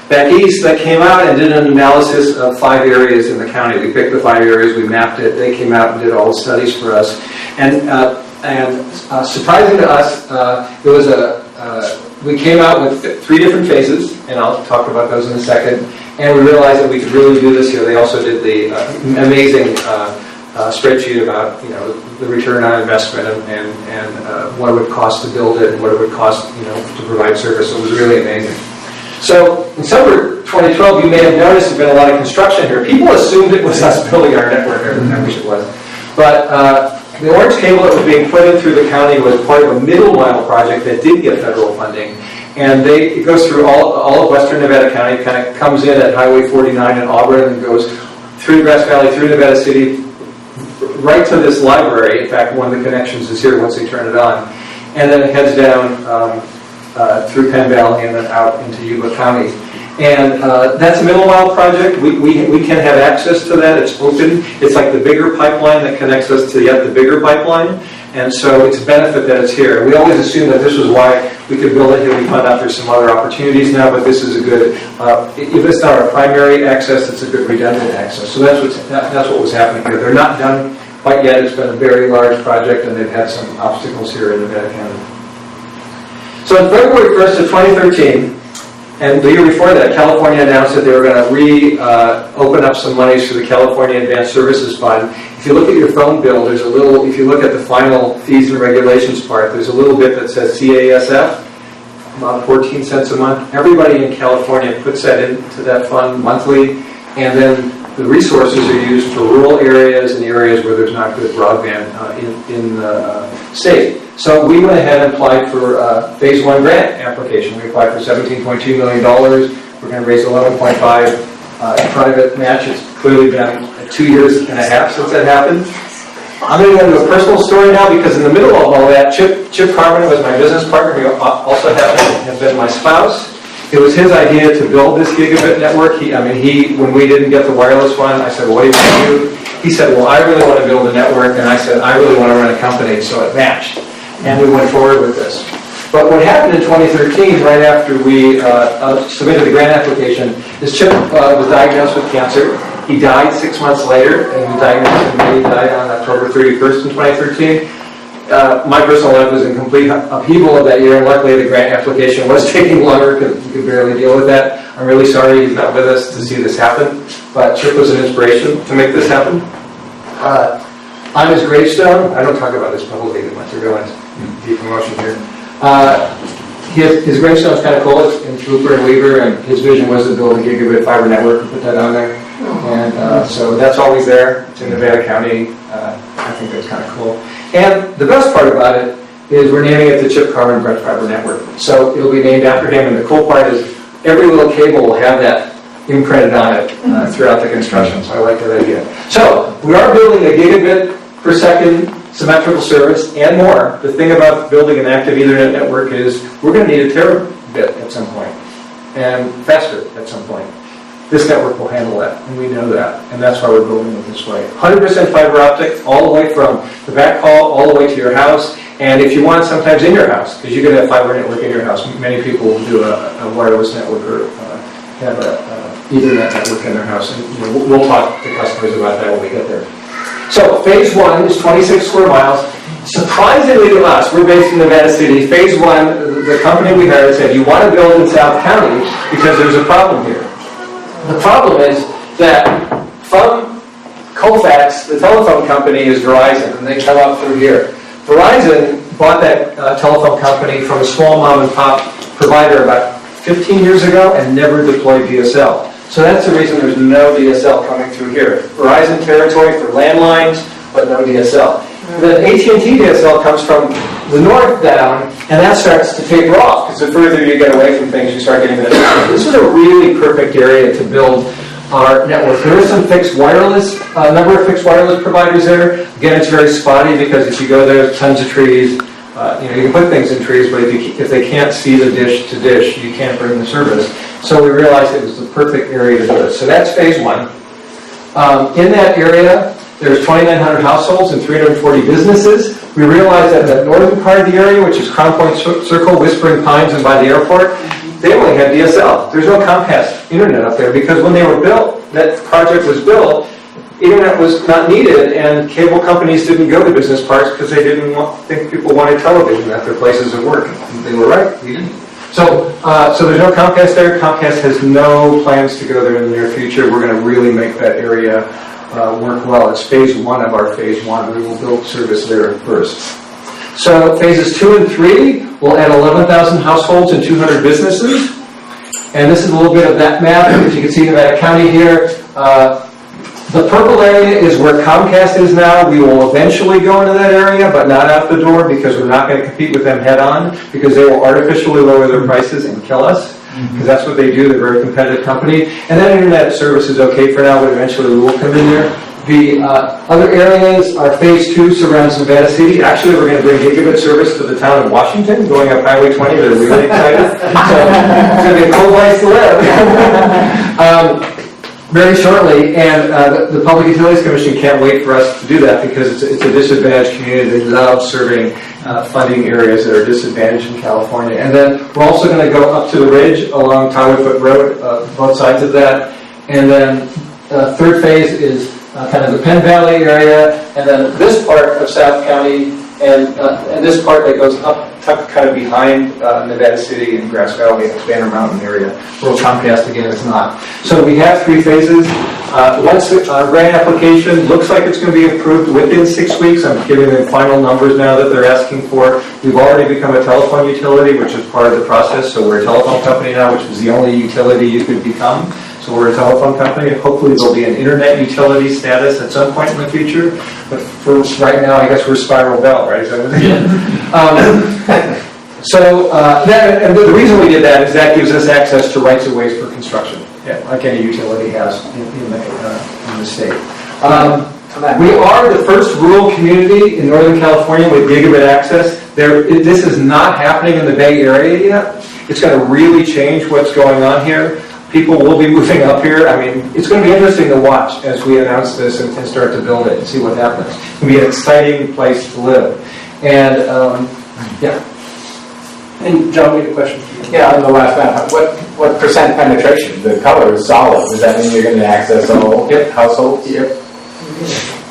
back east that came out and did an analysis of 5 areas in the county. We picked the 5 areas, we mapped it. They came out and did all the studies for us. And surprising to us, it was we came out with 3 different phases, and I'll talk about those in a second. And we realized that we could really do this here. They also did the amazing spreadsheet about the return on investment and what it would cost to build it and what it would cost to provide service. So it was really amazing. So in summer 2012, you may have noticed there's been a lot of construction here. People assumed it was us building our network. I wish it was. But the orange cable that was being put in through the county was part of a middle mile project that did get federal funding. And it goes through all of western Nevada County. It kind of comes in at Highway 49 in Auburn and goes through Grass Valley, through Nevada City, right to this library. In fact, one of the connections is here once they turn it on. And then it heads down through Penn Valley and then out into Yuba County. And that's a middle mile project. We can have access to that. It's open. It's like the bigger pipeline that connects us to yet the bigger pipeline. And so it's a benefit that it's here. We always assumed that this was why we could build it here. We found out there's some other opportunities now, but this is a good, if it's not our primary access, it's a good redundant access. So that's what was happening here. They're not done quite yet. It's been a very large project, and they've had some obstacles here in Nevada County. So on February 1st of 2013, and the year before that, California announced that they were going to open up some monies for the California Advanced Services Fund. If you look at your phone bill, there's a little, if you look at the final fees and regulations part, there's a little bit that says CASF, about 14 cents a month. Everybody in California puts that into that fund monthly, and then the resources are used for rural areas and areas where there's not good broadband in the state. So we went ahead and applied for phase 1 grant application. We applied for $17.2 million. We're going to raise 11.5 private match. It's clearly been 2.5 years since that happened. I'm going to go into a personal story now because in the middle of all that, Chip Carmen was my business partner. He also has been my spouse. It was his idea to build this gigabit network. When we didn't get the wireless one, I said, well, what do you want to do? He said, well, I really want to build a network. And I said, I really want to run a company. So it matched. And we went forward with this. But what happened in 2013, right after we submitted the grant application, is Chip was diagnosed with cancer. He died 6 months later, and he died on October 31st in 2013. My personal life was in complete upheaval of that year, and luckily the grant application was taking longer because we could barely deal with that. I'm really sorry he's not with us to see this happen, but Chip was an inspiration to make this happen. On his gravestone, I don't talk about this publicly too much, we're going deep promotion here. His gravestone is kind of cool. It's in Cooper and Weaver, and his vision was to build a gigabit fiber network and put that on there. And so that's always there. It's in Nevada County. I think that's kind of cool. And the best part about it is we're naming it the Chip Carmen Brett Fiber Network. So it'll be named after him. And the cool part is every little cable will have that imprinted on it throughout the construction. So I like that idea. So we are building a gigabit per second symmetrical service and more. The thing about building an active Ethernet network is we're going to need a terabit at some point and faster at some point. This network will handle that, and we know that, and that's why we're building it this way. 100% fiber optic, all the way from the backhaul all the way to your house, and if you want, sometimes in your house, because you can have fiber network in your house. Many people will do a wireless network or have a Ethernet network in their house. And we'll talk to customers about that when we get there. So phase one is 26 square miles. Surprisingly to us, we're based in Nevada City. Phase one, the company we hired said, you want to build in South County because there's a problem here. The problem is that from Colfax, the telephone company is Verizon, and they come up through here. Verizon bought that telephone company from a small mom and pop provider about 15 years ago and never deployed DSL. So that's the reason there's no DSL coming through here. Verizon territory for landlines, but no DSL. The AT&T DSL comes from the north down, and that starts to taper off, because the further you get away from things, you start getting that. This is a really perfect area to build our network. There is some fixed wireless, number of fixed wireless providers there. Again, it's very spotty, because if you go there, there's tons of trees. You can put things in trees, but if they can't see the dish to dish, you can't bring the service. So we realized it was the perfect area to do it. So that's phase one. In that area, there's 2,900 households and 340 businesses. We realized that the northern part of the area, which is Crown Point Circle, Whispering Pines, and by the airport, they only had DSL. There's no Comcast internet up there, because when they were built, that project was built, internet was not needed, and cable companies didn't go to business parks because they didn't think people wanted television at their places of work. And they were right, we didn't. So there's no Comcast there. Comcast has no plans to go there in the near future. We're going to really make that area work well. It's phase one of our phase one. We will build service there first. So phases 2 and 3 will add 11,000 households and 200 businesses. And this is a little bit of that map. As you can see, Nevada County here. The purple area is where Comcast is now. We will eventually go into that area, but not out the door, because we're not going to compete with them head on, because they will artificially lower their prices and kill us, because that's what they do. They're a very competitive company. And then internet service is okay for now, but eventually we will come in there. The other areas are phase 2 surrounds Nevada City. Actually, we're going to bring gigabit service to the town of Washington, going up Highway 20. They're really excited. So it's going to be a cool place to live. Very shortly, and the Public Utilities Commission can't wait for us to do that, because it's a disadvantaged community. They love serving funding areas that are disadvantaged in California. And then we're also going to go up to the ridge along Tylerfoot Road, both sides of that. And then third phase is kind of the Penn Valley area, and then this part of South County, and this part that goes up kind of behind Nevada City and Grass Valley and Banner Mountain area, where Comcast again is not. So we have 3 phases. Once our grant application looks like it's going to be approved within 6 weeks, I'm giving them final numbers now that they're asking for. We've already become a telephone utility, which is part of the process. So we're a telephone company now, which is the only utility you could become. So we're a telephone company. Hopefully there'll be an internet utility status at some point in the future. But for right now, I guess we're Spiral Bell, right? Is that what it is? And the reason we did that is that gives us access to rights of ways for construction, like any utility has in the state. We are the first rural community in Northern California with gigabit access. This is not happening in the Bay Area yet. It's going to really change what's going on here. People will be moving up here. I mean, it's going to be interesting to watch as we announce this and start to build it and see what happens. It's going to be an exciting place to live. And, yeah. And John, we had a question for you. Yeah, on the last map, what percent penetration? The color is solid. Does that mean you're going to access all households? Yep.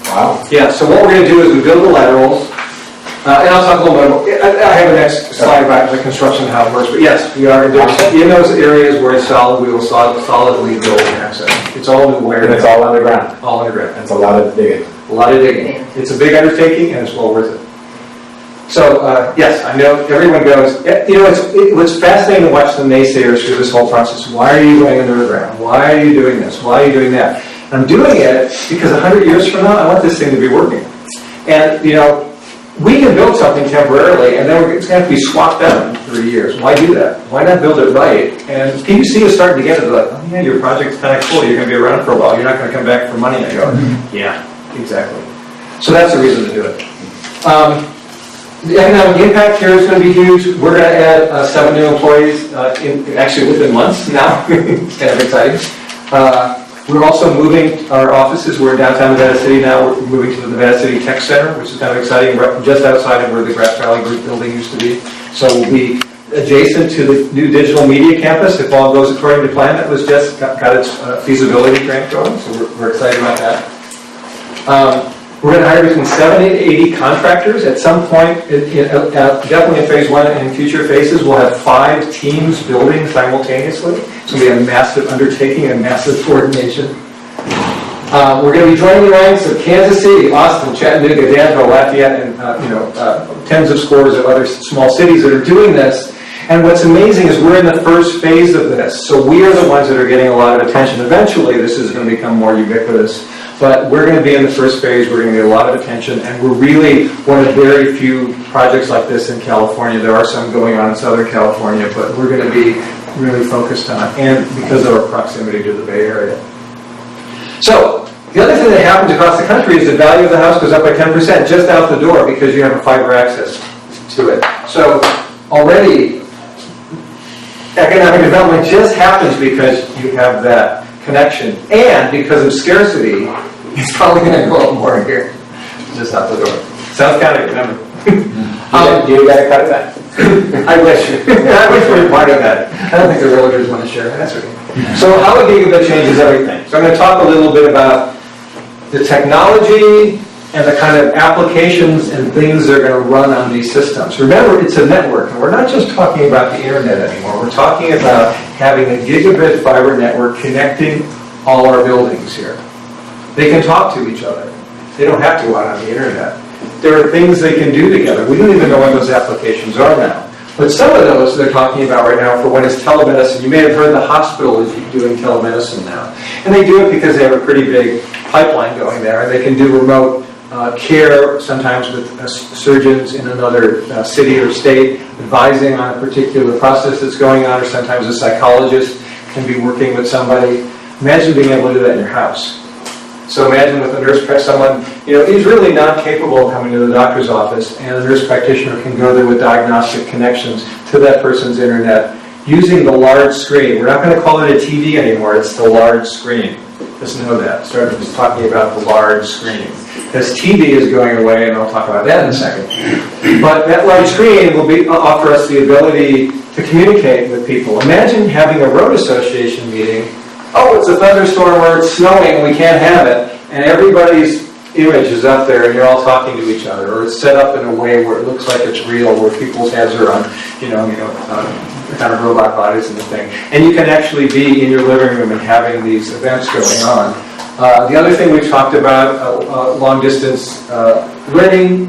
Wow. Yeah, so what we're going to do is we build the laterals. And I'll talk a little bit about, I have a next slide about the construction and how it works, but yes, we are in those areas where it's solid, we will solidly build access. It's all new wire. And it's all underground? All underground. That's a lot of digging. A lot of digging. It's a big undertaking, and it's well worth it. So, yes, I know everyone goes, what's fascinating to watch the naysayers through this whole process. Why are you going underground? Why are you doing this? Why are you doing that? And I'm doing it because 100 years from now, I want this thing to be working. And, we can build something temporarily, and then it's going to have to be swapped out in 3 years. Why do that? Why not build it right? And PUC is starting to get it, like, oh yeah, your project's kind of cool. You're going to be around for a while. You're not going to come back for money. I go, yeah, exactly. So that's the reason to do it. The economic impact here is going to be huge. We're going to add 7 new employees, actually within months now. It's kind of exciting. We're also moving our offices. We're in downtown Nevada City now. We're moving to the Nevada City Tech Center, which is kind of exciting, just outside of where the Grass Valley Group building used to be. So we'll be adjacent to the new digital media campus. If all goes according to plan, that was just got its feasibility grant going, so we're excited about that. We're going to hire between 70 and 80 contractors. At some point, definitely in phase one and in future phases, we'll have 5 teams building simultaneously. It's going to be a massive undertaking and massive coordination. We're going to be joining the ranks of Kansas City, Austin, Chattanooga, Danville, Lafayette, and tens of scores of other small cities that are doing this. And what's amazing is we're in the first phase of this, so we are the ones that are getting a lot of attention. Eventually, this is going to become more ubiquitous, but we're going to be in the first phase. We're going to get a lot of attention, and we're really one of very few projects like this in California. There are some going on in Southern California, but we're going to be really focused on it, and because of our proximity to the Bay Area. So, the other thing that happens across the country is the value of the house goes up by 10% just out the door because you have a fiber access to it. So, already, economic development just happens because you have that connection. And because of scarcity, it's probably going to go up more here, just out the door. South County, remember. You got to cut it back. I wish. I wish we were part of that. I don't think the realtors want to share. That's okay. So how a gigabit changes everything. So I'm going to talk a little bit about the technology and the kind of applications and things that are going to run on these systems. Remember, it's a network, and we're not just talking about the internet anymore. We're talking about having a gigabit fiber network connecting all our buildings here. They can talk to each other. They don't have to go out on the internet. There are things they can do together. We don't even know what those applications are now. But some of those they're talking about right now for when it's telemedicine. You may have heard the hospital is doing telemedicine now. And they do it because they have a pretty big pipeline going there, and they can do remote care, sometimes with surgeons in another city or state, advising on a particular process that's going on, or sometimes a psychologist can be working with somebody. Imagine being able to do that in your house. So imagine with a nurse, someone, is really not capable of coming to the doctor's office, and a nurse practitioner can go there with diagnostic connections to that person's internet using the large screen. We're not going to call it a TV anymore, it's the large screen. Just know that. Start just talking about the large screen. Because TV is going away, and I'll talk about that in a second. But that large screen will offer us the ability to communicate with people. Imagine having a road association meeting. Oh, it's a thunderstorm or it's snowing, we can't have it. And everybody's image is up there and you're all talking to each other. Or it's set up in a way where it looks like it's real, where people's heads are on, kind of robot bodies and the thing. And you can actually be in your living room and having these events going on. The other thing we talked about, long distance learning.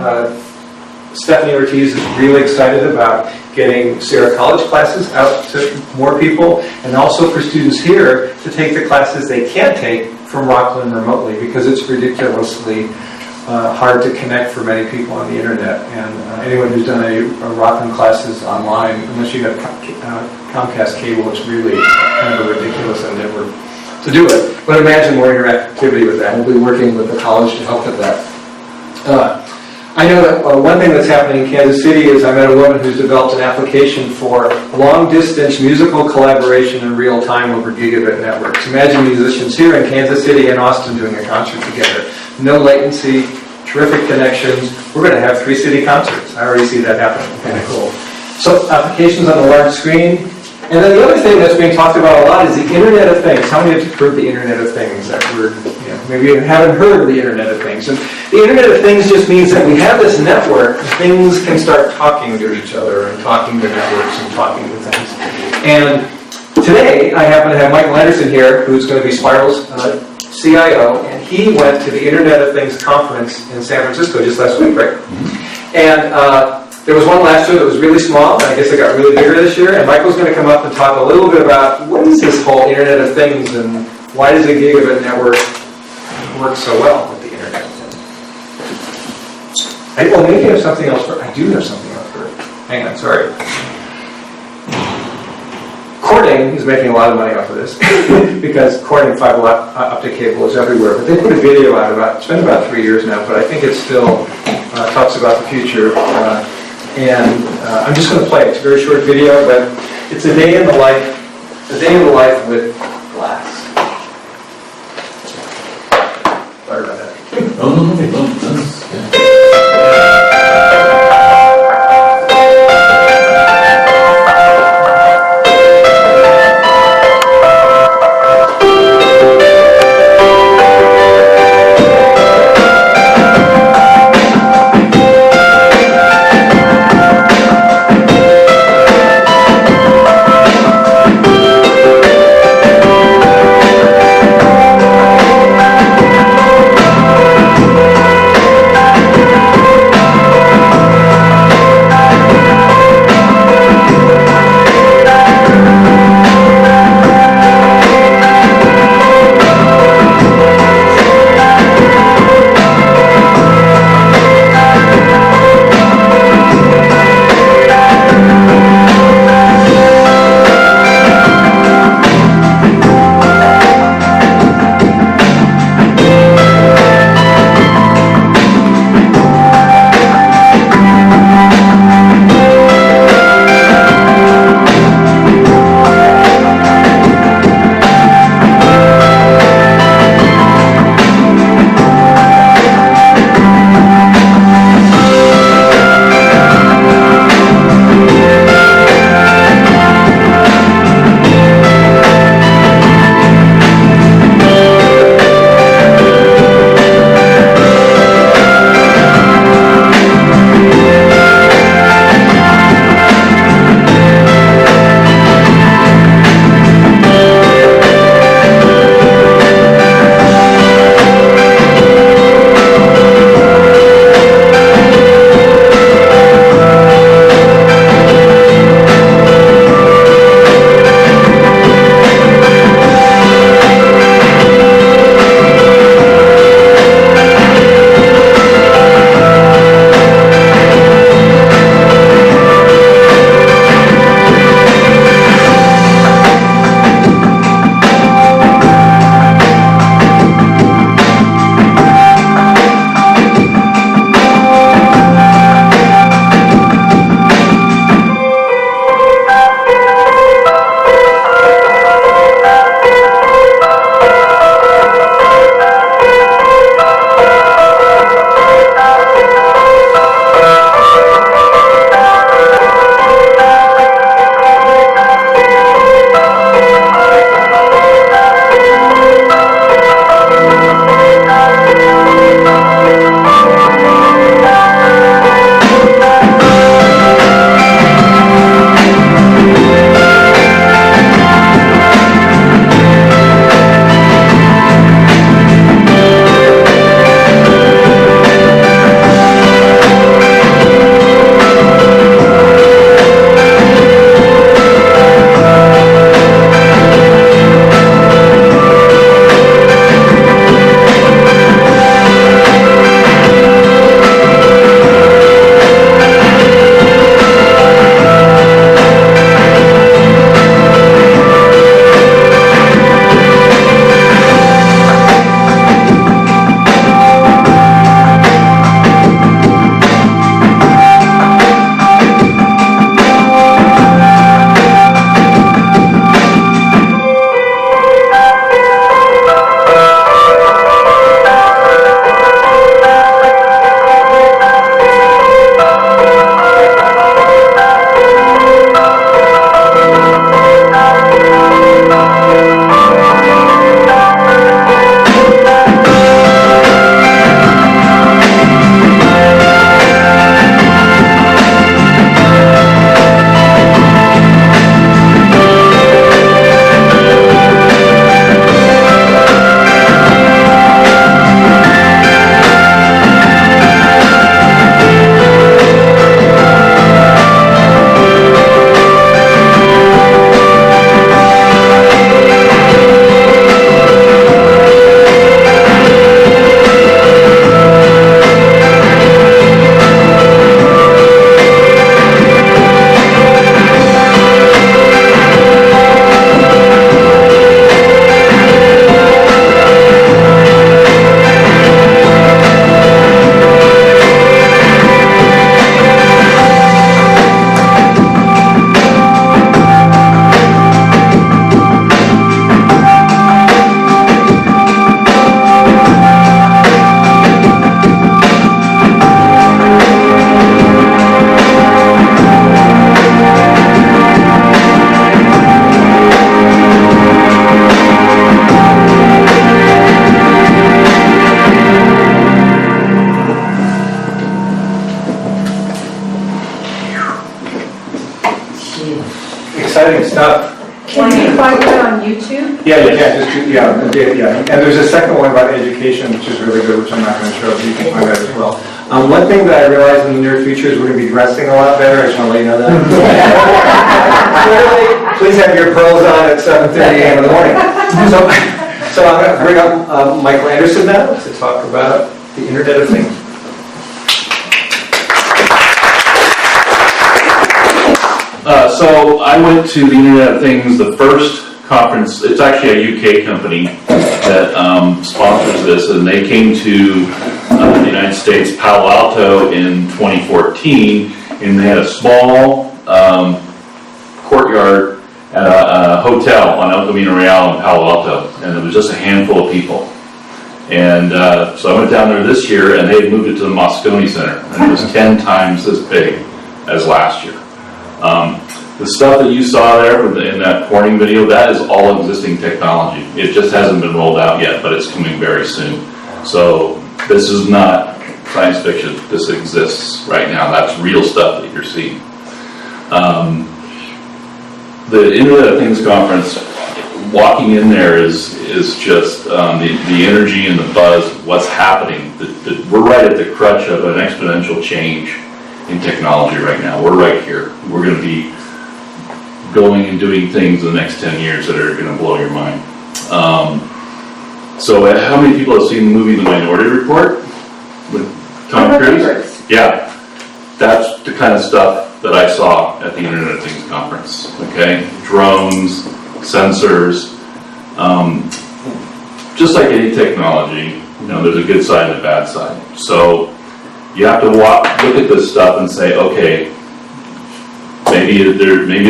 Stephanie Ortiz is really excited about getting Sierra College classes out to more people, and also for students here to take the classes they can't take from Rockland remotely, because it's ridiculously hard to connect for many people on the internet. And anyone who's done a Rockland classes online, unless you have Comcast cable, it's really kind of a ridiculous endeavor to do it. But imagine more interactivity with that. We'll be working with the college to help with that. I know that one thing that's happening in Kansas City is I met a woman who's developed an application for long-distance musical collaboration in real time over gigabit networks. Imagine musicians here in Kansas City and Austin doing a concert together. No latency, terrific connections. We're going to have 3 city concerts. I already see that happening. Kind of cool. So applications on the large screen. And then the other thing that's being talked about a lot is the Internet of Things. How many have heard the Internet of Things? That word, maybe you haven't heard of the Internet of Things. And the Internet of Things just means that we have this network, things can start talking to each other and talking to networks and talking to things. And today, I happen to have Michael Anderson here, who's going to be Spiral's CIO, and he went to the Internet of Things conference in San Francisco just last week, right? And there was one last year that was really small, and I guess it got really bigger this year, and Michael's going to come up and talk a little bit about what is this whole Internet of Things, and why does a gigabit network work so well with the Internet of Things. Well, maybe I have something else for, I do have something else for, hang on, sorry. Corning is making a lot of money off of this, because Corning fiber optic cable is everywhere, but they put a video out it's been about 3 years now, but I think it still talks about the future. And I'm just going to play it. It's a very short video, but it's a day in the life with glass. Sorry about that. want to put it on YouTube? Yeah, and there's a second one about education, which is really good, which I'm not going to show, but you can find that as well. One thing that I realize in the near future is we're going to be dressing a lot better. I just want to let you know that. Please have your pearls on at 7:30 a.m. in the morning. So I'm going to bring up Michael Anderson now to talk about the Internet of Things. So I went to the Internet of Things, the first conference. It's actually a UK company that sponsors this, and they came to the United States, Palo Alto, in 2014, and they had a small courtyard at a hotel on El Camino Real in Palo Alto, and it was just a handful of people. And so I went down there this year, and they had moved it to the Moscone Center, and it was 10 times as big as last year. The stuff that you saw there in that Corning video, that is all existing technology. It just hasn't been rolled out yet, but it's coming very soon. So this is not science fiction. This exists right now. That's real stuff that you're seeing. The Internet of Things conference, walking in there is just the energy and the buzz, what's happening. We're right at the crutch of an exponential change in technology right now. We're right here. We're going to be going and doing things in the next 10 years that are going to blow your mind. So how many people have seen the movie The Minority Report with Tom Cruise? Yeah, that's the kind of stuff that I saw at the Internet of Things conference. Okay, drones, sensors, just like any technology, there's a good side and a bad side. So you have to look at this stuff and say, okay, maybe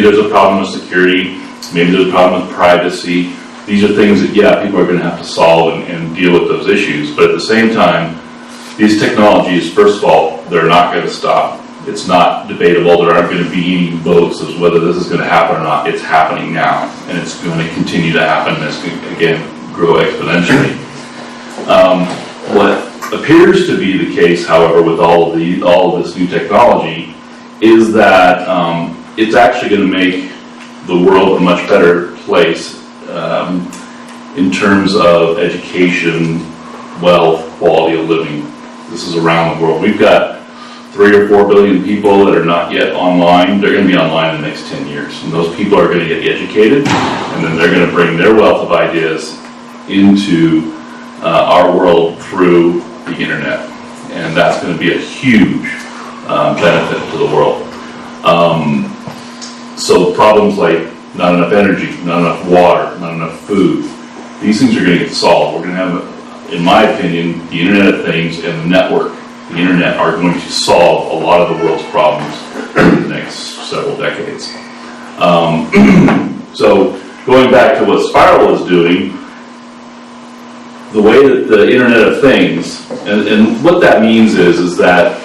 there's a problem with security, maybe there's a problem with privacy. These are things that, people are going to have to solve and deal with those issues. But at the same time, these technologies, first of all, they're not going to stop. It's not debatable. There aren't going to be any votes as whether this is going to happen or not. It's happening now, and it's going to continue to happen, and it's going to, again, grow exponentially. What appears to be the case, however, with all of this new technology is that it's actually going to make the world a much better place in terms of education, wealth, quality of living. This is around the world. We've got 3 or 4 billion people that are not yet online. They're going to be online in the next 10 years. And those people are going to get educated, and then they're going to bring their wealth of ideas into our world through the internet. And that's going to be a huge benefit to the world. So problems like not enough energy, not enough water, not enough food, these things are going to get solved. We're going to have, in my opinion, the Internet of Things and the network, the internet, are going to solve a lot of the world's problems in the next several decades. So going back to what Spiral is doing, the way that the Internet of Things, and what that means is that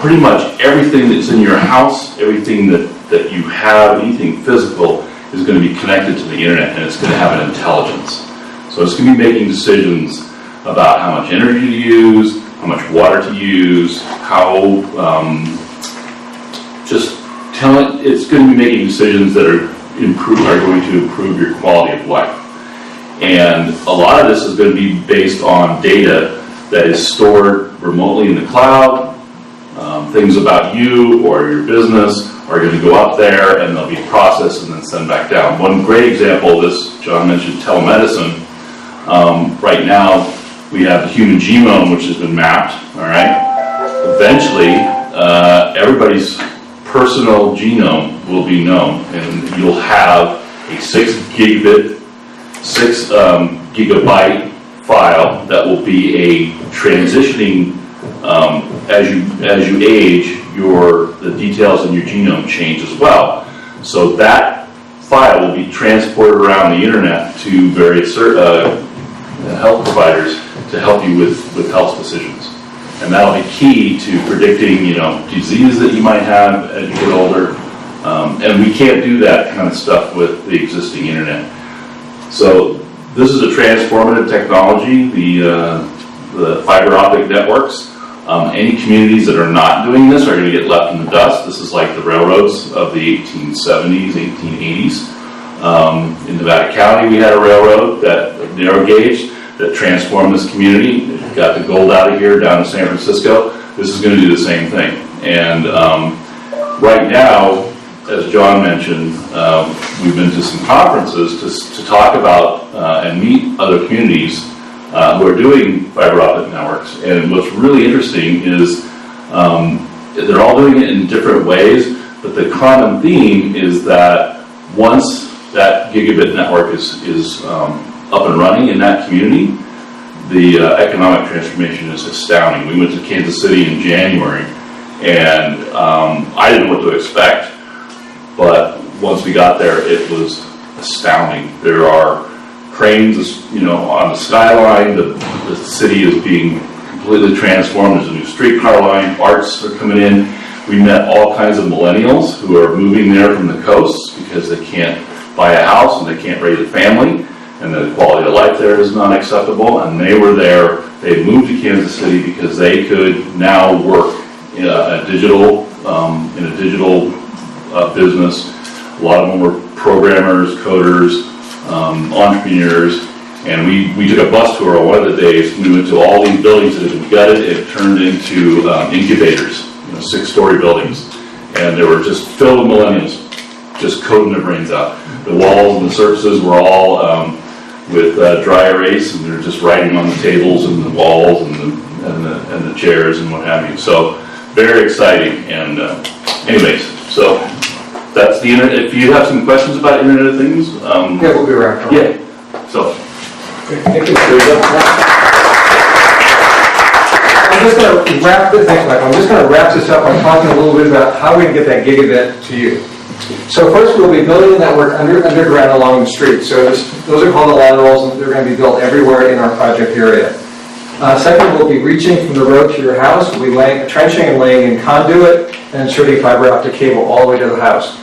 pretty much everything that's in your house, everything that you have, anything physical, is going to be connected to the internet, and it's going to have an intelligence. So it's going to be making decisions about how much energy to use, how much water to use, it's going to be making decisions that are going to improve your quality of life. And a lot of this is going to be based on data that is stored remotely in the cloud. Things about you or your business are going to go up there, and they'll be processed and then sent back down. One great example of this, John mentioned telemedicine. Right now, we have the human genome, which has been mapped, all right? Eventually, everybody's personal genome will be known, and you'll have a 6 gigabyte file that will be a transitioning, as you age, the details in your genome change as well. So that file will be transported around the internet to various health providers to help you with health decisions. And that'll be key to predicting, disease that you might have as you get older. And we can't do that kind of stuff with the existing internet. So this is a transformative technology, the fiber optic networks. Any communities that are not doing this are going to get left in the dust. This is like the railroads of the 1870s, 1880s. In Nevada County, we had a railroad that narrow gauge that transformed this community. It got the gold out of here down to San Francisco. This is going to do the same thing. And right now, as John mentioned, we've been to some conferences to talk about and meet other communities who are doing fiber optic networks. And what's really interesting is they're all doing it in different ways, but the common theme is that once that gigabit network is up and running in that community, the economic transformation is astounding. We went to Kansas City in January, and I didn't know what to expect, but once we got there, it was astounding. There are cranes, on the skyline. The city is being completely transformed. There's a new streetcar line. Arts are coming in. We met all kinds of millennials who are moving there from the coasts because they can't buy a house and they can't raise a family, and the quality of life there is not acceptable. And they were there. They moved to Kansas City because they could now work in a digital business. A lot of them were programmers, coders, entrepreneurs, and we took a bus tour on one of the days. We went to all these buildings that had been gutted and turned into incubators, 6-story buildings, and they were just filled with millennials, just coding their brains out. The walls and the surfaces were all with dry erase, and they're just writing on the tables and the walls and the chairs and what have you. So very exciting. And anyways, so that's the internet. If you have some questions about Internet of Things, yeah, we'll be around. Yeah. So. Thank you. I'm just going to wrap this. Thanks, Michael. I'm just going to wrap this up by talking a little bit about how we can get that gigabit to you. So first, we'll be building a network underground along the street. So those are called the laterals, and they're going to be built everywhere in our project area. Second, we'll be reaching from the road to your house. We'll be trenching and laying in conduit and inserting fiber optic cable all the way to the house.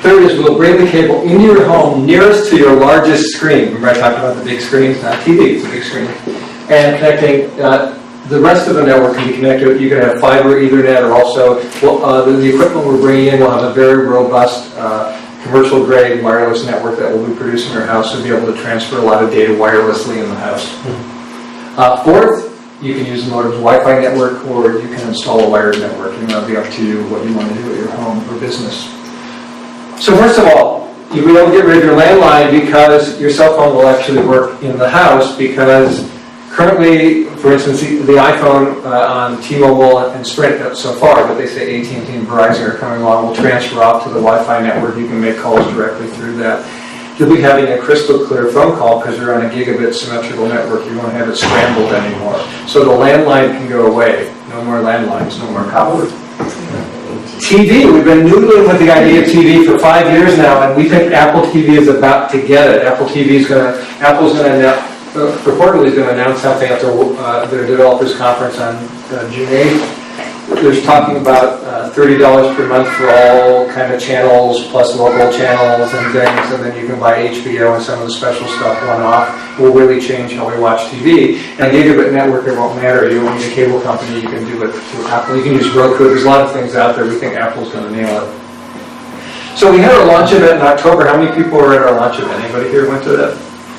Third is we'll bring the cable into your home nearest to your largest screen. Remember I talked about the big screen? It's not TV, it's a big screen. And connecting the rest of the network can be connected. You can have fiber, Ethernet, or also the equipment we're bringing in will have a very robust commercial-grade wireless network that will be produced in your house and be able to transfer a lot of data wirelessly in the house. Fourth, you can use the modem's Wi-Fi network, or you can install a wired network, and that'll be up to you what you want to do at your home or business. So first of all, you'll be able to get rid of your landline because your cell phone will actually work in the house, because currently, for instance, the iPhone on T-Mobile and Sprint so far, but they say AT&T and Verizon are coming along, will transfer off to the Wi-Fi network. You can make calls directly through that. You'll be having a crystal clear phone call because you're on a gigabit symmetrical network. You won't have it scrambled anymore. So the landline can go away. No more landlines, no more copper. TV, we've been noodling with the idea of TV for 5 years now, and we think Apple TV is about to get it. Apple's going to reportedly is going to announce something at their developers conference on June 8th. There's talking about $30 per month for all kind of channels, plus local channels and things, and then you can buy HBO and some of the special stuff one-off. It will really change how we watch TV. And a gigabit network, it won't matter. You won't need a cable company. You can do it through Apple. You can use Roku. There's a lot of things out there. We think Apple's going to nail it. So we had our launch event in October. How many people were at our launch event? Anybody here went to that?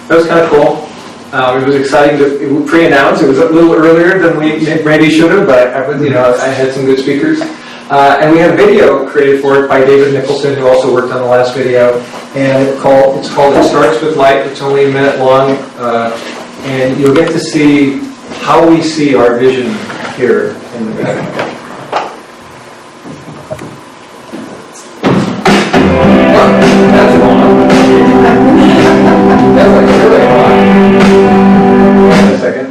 That was kind of cool. It was exciting to pre-announce. It was a little earlier than we maybe should have, but I had some good speakers. And we had a video created for it by David Nicholson, who also worked on the last video. And it's called It Starts With Light. It's only a minute long. And you'll get to see how we see our vision here in the back. That's long. That's like really long. Wait a second.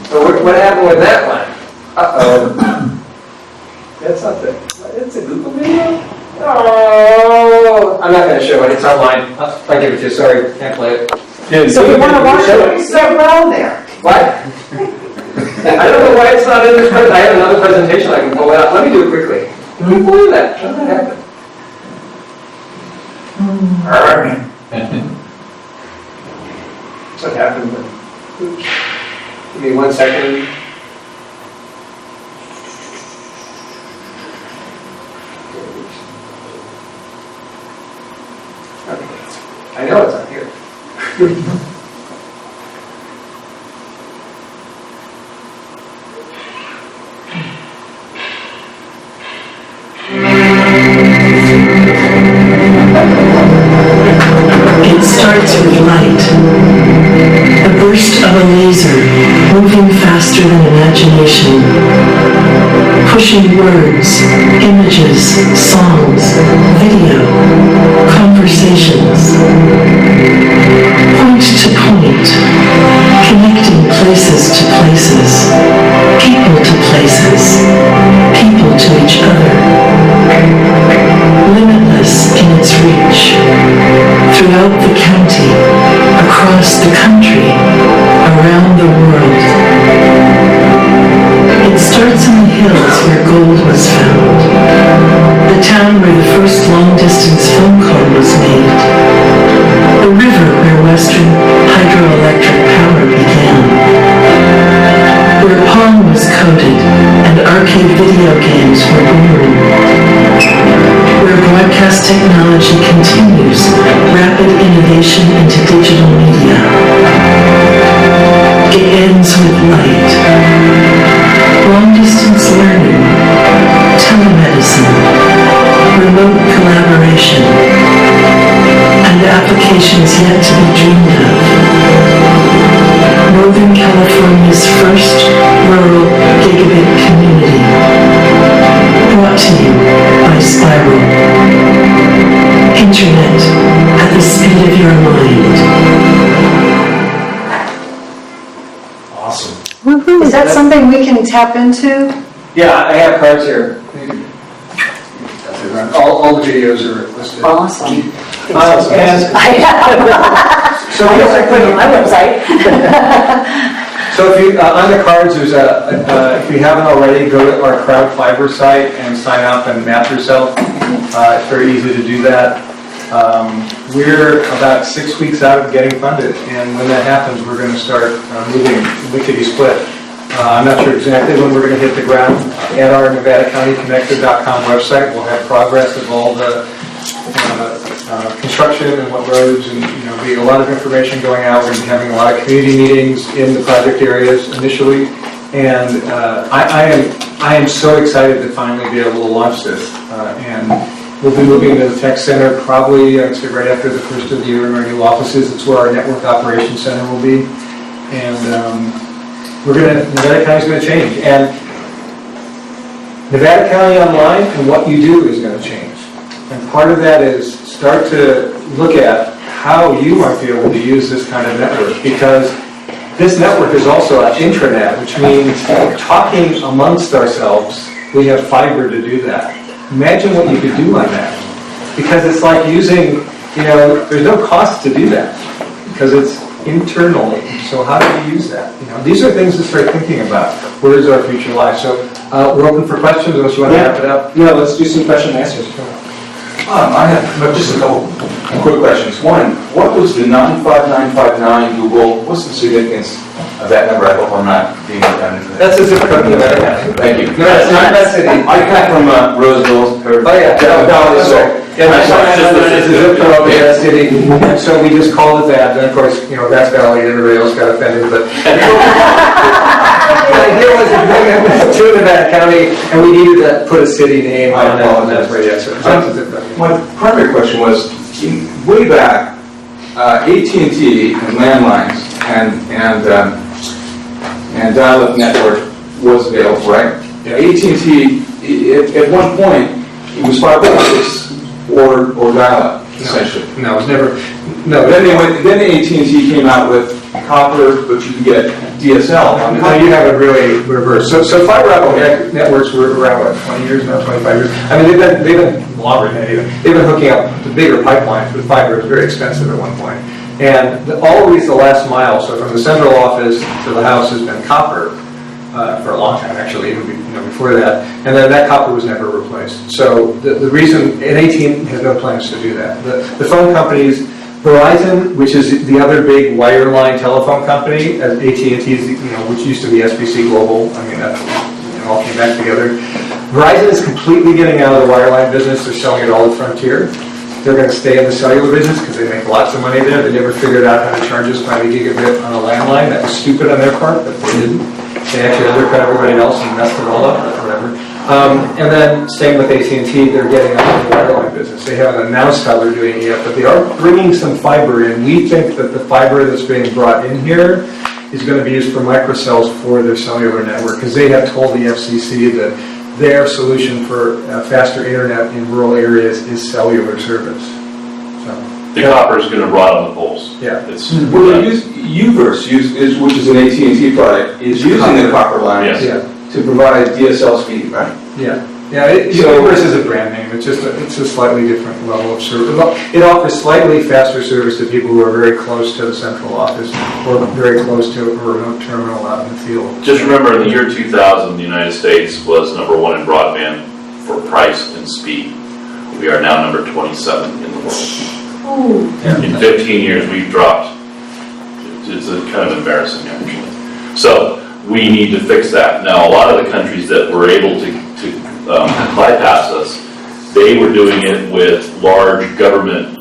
So what happened with that one? Uh-oh. That's not it's a Google video? Oh, I'm not going to show it. It's online. I'll give it to you. Sorry, can't play it. So you want to watch it? So well there. What? I don't know why it's not in this presentation. I have another presentation I can pull out. Let me do it quickly. Can you believe that? How did that happen? What happened? Oops. Give me 1 second. I know it's not here. It starts with light. A burst of a laser moving faster than imagination. Pushing words, images, songs, video, conversations. Point to point. Connecting places to places. People to places. People to each other. Limitless in its reach. Throughout the county, across the country, around the world. It starts in the hills where gold was found. The town where the first long-distance phone call was made. The river where Western hydroelectric power began. Where Pong was coded and arcade video games were born. Where broadcast technology continues rapid innovation into digital media. It ends with light. Long-distance learning, telemedicine, remote collaboration, and applications yet to be dreamed of. Northern California's first rural gigabit community. Brought to you by Spiral. Internet at the speed of your mind. Awesome. Is that something we can tap into? Yeah, I have cards here. All the videos are listed. Awesome. So I put on my website. So if you, on the cards, there's if you haven't already, go to our Crowd Fiber site and sign up and map yourself. It's very easy to do that. We're about 6 weeks out of getting funded, and when that happens, we're going to start moving lickety split. I'm not sure exactly when we're going to hit the ground. At our NevadaCountyConnected.com website, we'll have progress of all the construction and what roads, and there'll be a lot of information going out. We're going to be having a lot of community meetings in the project areas initially, and I am so excited to finally be able to launch this. And we'll be moving to the tech center probably, I'd say, right after the first of the year in our new offices. It's where our network operations center will be, and Nevada County's going to change, and Nevada County Online and what you do is going to change. And part of that is start to look at how you might be able to use this kind of network, because this network is also an intranet, which means talking amongst ourselves. We have fiber to do that. Imagine what you could do on that, because it's like using, there's no cost to do that, because it's internally. So how do we use that? These are things to start thinking about. Where is our future life? So we're open for questions, unless you want to wrap it up. No, let's do some question and answers. I have just a couple quick questions. One, what was the 95959 Google? What's the significance of that number? I hope I'm not being redundant. That's a zip code in Nevada County. Thank you. No, it's not that city. I come from Roseville. Oh yeah, that's a zip code in that city. And so we just called it that. And of course, that's Valley. Everybody else got offended, but the idea was to bring it to Nevada County, and we needed to put a city name on it. And that's right. Yes. My primary question was, way back, AT&T and landlines and dial-up network was available, right? Yeah. AT&T, at one point, it was fiber optics or dial-up, essentially. No, it was never. No. Then AT&T came out with copper, but you could get DSL. No, you have it really reversed. So fiber optic networks were around, what, 20 years now, 25 years? I mean, they've been longer than that even. They've been hooking up the bigger pipelines, but fiber is very expensive at one point. And always the last mile, so from the central office to the house, has been copper for a long time, actually, even before that. And then that copper was never replaced. So the reason, and AT&T has no plans to do that. The phone companies, Verizon, which is the other big wireline telephone company, as AT&T's, which used to be SBC Global. I mean, that all came back together. Verizon is completely getting out of the wireline business. They're selling it all at Frontier. they're going to stay in the cellular business because they make lots of money there. They never figured out how to charge us by the gigabit on a landline. That was stupid on their part, but they didn't. They actually undercut everybody else and messed it all up, or whatever. And then same with AT&T, they're getting out of the wireline business. They haven't announced how they're doing it yet, but they are bringing some fiber in. We think that the fiber that's being brought in here is going to be used for microcells for their cellular network, because they have told the FCC that their solution for faster internet in rural areas is cellular service. So, The copper is going to rot on the poles. yeah. It's, Well, UVerse, which is an AT&T product, is using the copper lines Yeah. to provide DSL speed, right? Yeah. Yeah, UVerse is a brand name. It's a slightly different level of service. It offers slightly faster service to people who are very close to the central office or very close to a remote terminal out in the field. just remember, in the year 2000, the United States was #1 in broadband for price and speed. We are now number 27 in the world. In 15 years, we've dropped. It's kind of embarrassing, actually. So we need to fix that. Now, a lot of the countries that were able to bypass us, they were doing it with large government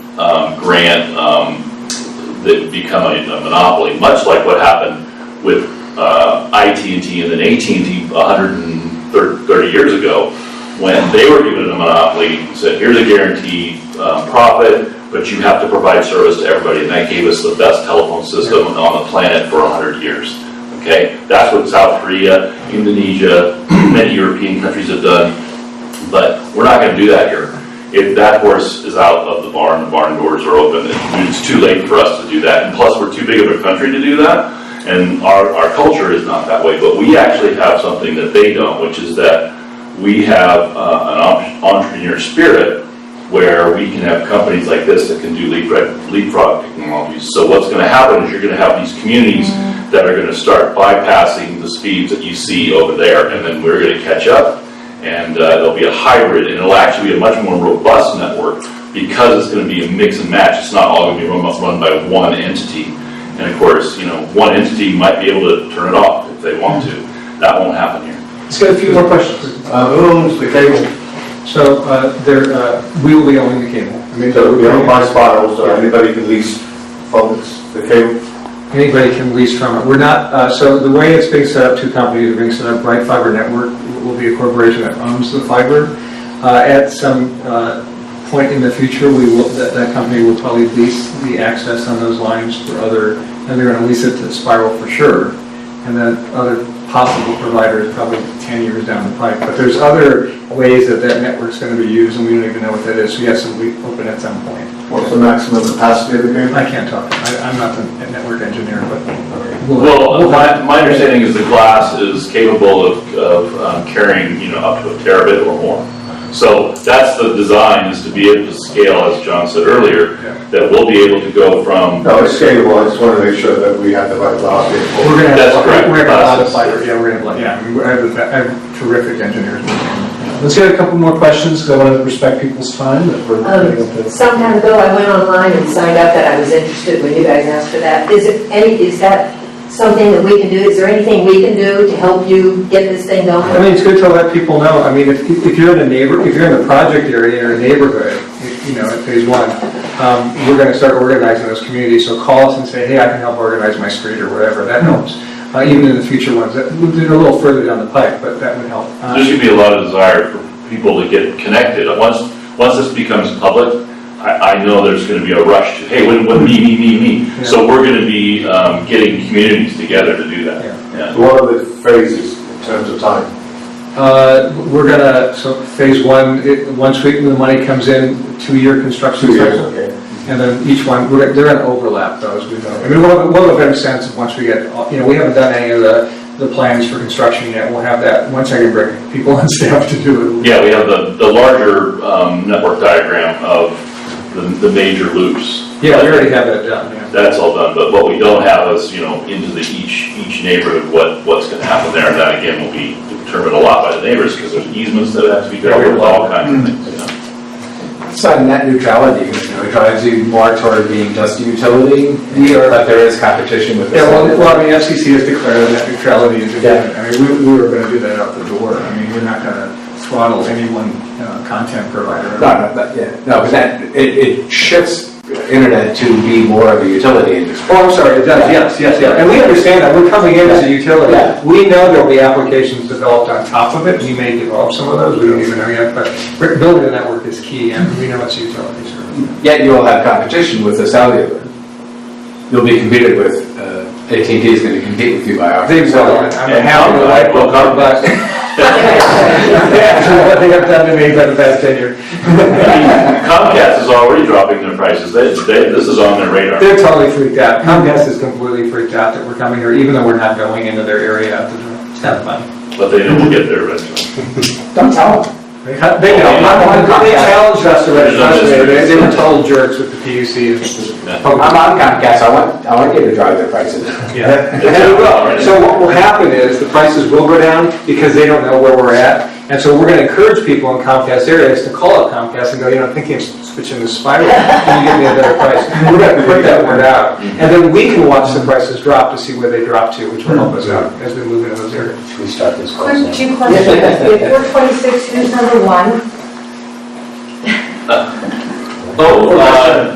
grant that become a monopoly, much like what happened with IT&T and then AT&T 130 years ago, when they were given a monopoly, said, here's a guaranteed profit, but you have to provide service to everybody, and that gave us the best telephone system on the planet for 100 years. Okay, that's what South Korea, Indonesia, many European countries have done, but we're not going to do that here. If that horse is out of the barn doors are open, it's too late for us to do that. And plus, we're too big of a country to do that, and our culture is not that way. But we actually have something that they don't, which is that we have an entrepreneur spirit where we can have companies like this that can do leapfrog technologies. So what's going to happen is you're going to have these communities that are going to start bypassing the speeds that you see over there, and then we're going to catch up, and there'll be a hybrid, and it'll actually be a much more robust network because it's going to be a mix and match. It's not all going to be run by one entity. And of course, one entity might be able to turn it off if they want to. That won't happen here. Let's get a few more questions. Who owns the cable? So we will be owning the cable. So we own by Spiral, so anybody can lease from the cable? Anybody can lease from it. We're not, so the way it's being set up, two companies are being set up. Bright Fiber Network will be a corporation that owns the fiber. At some point in the future, that company will probably lease the access on those lines for other, and they're going to lease it to Spiral for sure, and then other possible providers probably 10 years down the pipe. But there's other ways that network's going to be used, and we don't even know what that is. So yes, it'll be open at some point. What's the maximum capacity of the cable? I can't talk. I'm not the network engineer, but My understanding is the glass is capable of carrying up to a terabit or more. So that's the design, is to be able to scale, as John said earlier, that we'll be able to go from. No, it's scalable. I just want to make sure that we have the right glass. We're going to That's have, correct. we're going to have a lot of fiber. Yeah, we're going to have, I have terrific engineers. Let's get a couple more questions, because I want to respect people's time that we're getting up to. Some time ago, I went online and signed up that I was interested when you guys asked for that. Is that something that we can do? Is there anything we can do to help you get this thing going? I mean, it's good to let people know. I mean, if you're in if you're in the project area or a neighborhood, at phase one, we're going to start organizing those communities. So call us and say, hey, I can help organize my street or whatever. That helps. Even in the future ones, they're a little further down the pipe, but that would help. There's going to be a lot of desire for people to get connected. Once this becomes public, I know there's going to be a rush to, hey, what me. Yeah. So we're going to be getting communities together to do that. Yeah. What are the phases in terms of time? We're going to, so phase one, once the money comes in, 2-year construction cycle. Okay. And then each one, they're going to overlap those. We know. I mean, we'll have a better sense of once we get, we haven't done any of the plans for construction yet. We'll have that once I can bring people on staff to do it. Yeah, we have the larger network diagram of the major loops. Yeah, we already have that done. Yeah. That's all done, but what we don't have is, into each neighborhood, what's going to happen there. And that, again, will be determined a lot by the neighbors, because there's easements that have to be dealt with, all kinds of things. It's on net neutrality, it drives you more toward being just a utility, but there is competition with this. Yeah, well, I mean, FCC has declared that neutrality is a given. I mean, we were going to do that out the door. I mean, we're not going to throttle any one content provider. No, but that, it shifts internet to be more of a utility industry. Oh, I'm sorry, it does, yes. And we understand that, we're coming in as a utility. Yeah. We know there'll be applications developed on top of it, we may develop some of those, we don't even know yet, but building the network is key, and we know it's a utility service. Yet you will have competition with the cellular. You'll be competed with, AT&T is going to compete with you by our. I think so, I'm happy to like both our bus. After what they have done to me for the past 10 years. Comcast is already dropping their prices. This is on their radar. They're totally freaked out. Comcast is completely freaked out that we're coming here, even though we're not going into their area. It's not fun. But they know we'll get there eventually. Don't tell them. They know. They challenged us already. They were total jerks with the PUC. I'm on Comcast, I want you to drive their prices. Yeah. And they will. So what will happen is the prices will go down because they don't know where we're at. And so we're going to encourage people in Comcast areas to call up Comcast and go, I'm thinking of switching to Spiral. Can you give me a better price? We're going to put that word out. And then we can watch the prices drop to see where they drop to, which will help us out as we move into those areas. Should we start this call? Quick, 2 questions. If we're 26, who's number 1?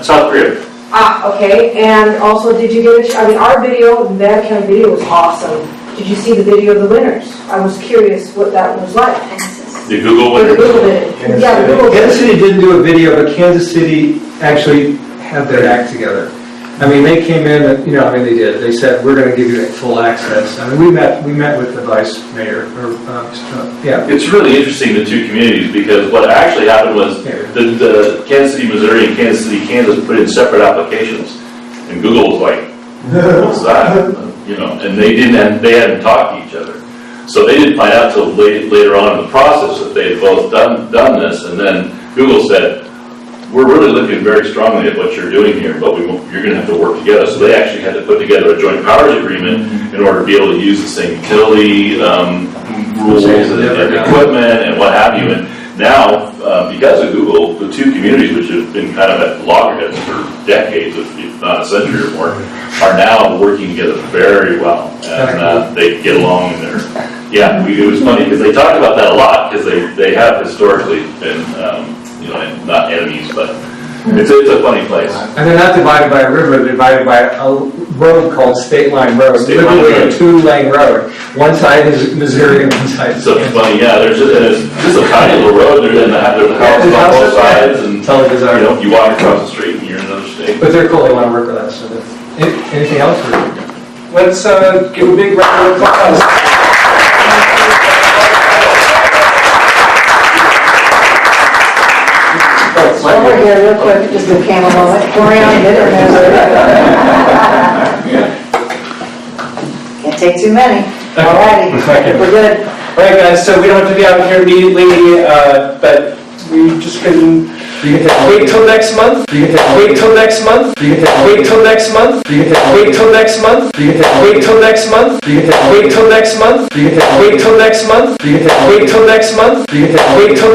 South Korea. Okay, and also, did you get our video, Nevada County video was awesome. Did you see the video of the winners? I was curious what that was like. The Google Or the winners. Google did. Yeah, the Google Kansas did. City didn't do a video, but Kansas City actually had their act together. I mean, they came in, they did. They said, we're going to give you full access. I mean, we met with the vice mayor, It's really interesting, the two communities, because what actually happened was the Kansas City, Missouri and Kansas City, Kansas put in separate applications. And Google was like, what's that? And they hadn't talked to each other. So they didn't find out till later on in the process that they had both done this. And then Google said, we're really looking very strongly at what you're doing here, but you're going to have to work together. So they actually had to put together a joint powers agreement in order to be able to use the same utility rules and equipment and what have you. And now, because of Google, the two communities, which have been kind of at loggerheads for decades, if not a century or more, are now working together very well. And they get along, and it was funny because they talked about that a lot, because they have historically been, not enemies, but it's a funny place. And they're not divided by a river, they're divided by a road called State Line Road. Literally a 2-lane road. One side is Missouri and one side is Kansas. So funny, there's just a tiny little road, and there's houses on both sides, and totally bizarre. You walk across the street and you're in another state. But they're cool, they want to work with us. So anything else? Let's give a big round of applause. Over here, real quick, just a camera moment. Gloriana Internet. Can't take too many. All righty, we're good. All right, guys, so we don't have to be out here immediately, but we just can wait till next month. Wait till next month. Wait till next month. Wait till next month. Wait till next month. Wait till next month. Wait till next month. Wait till next month. Wait till next month. Wait till next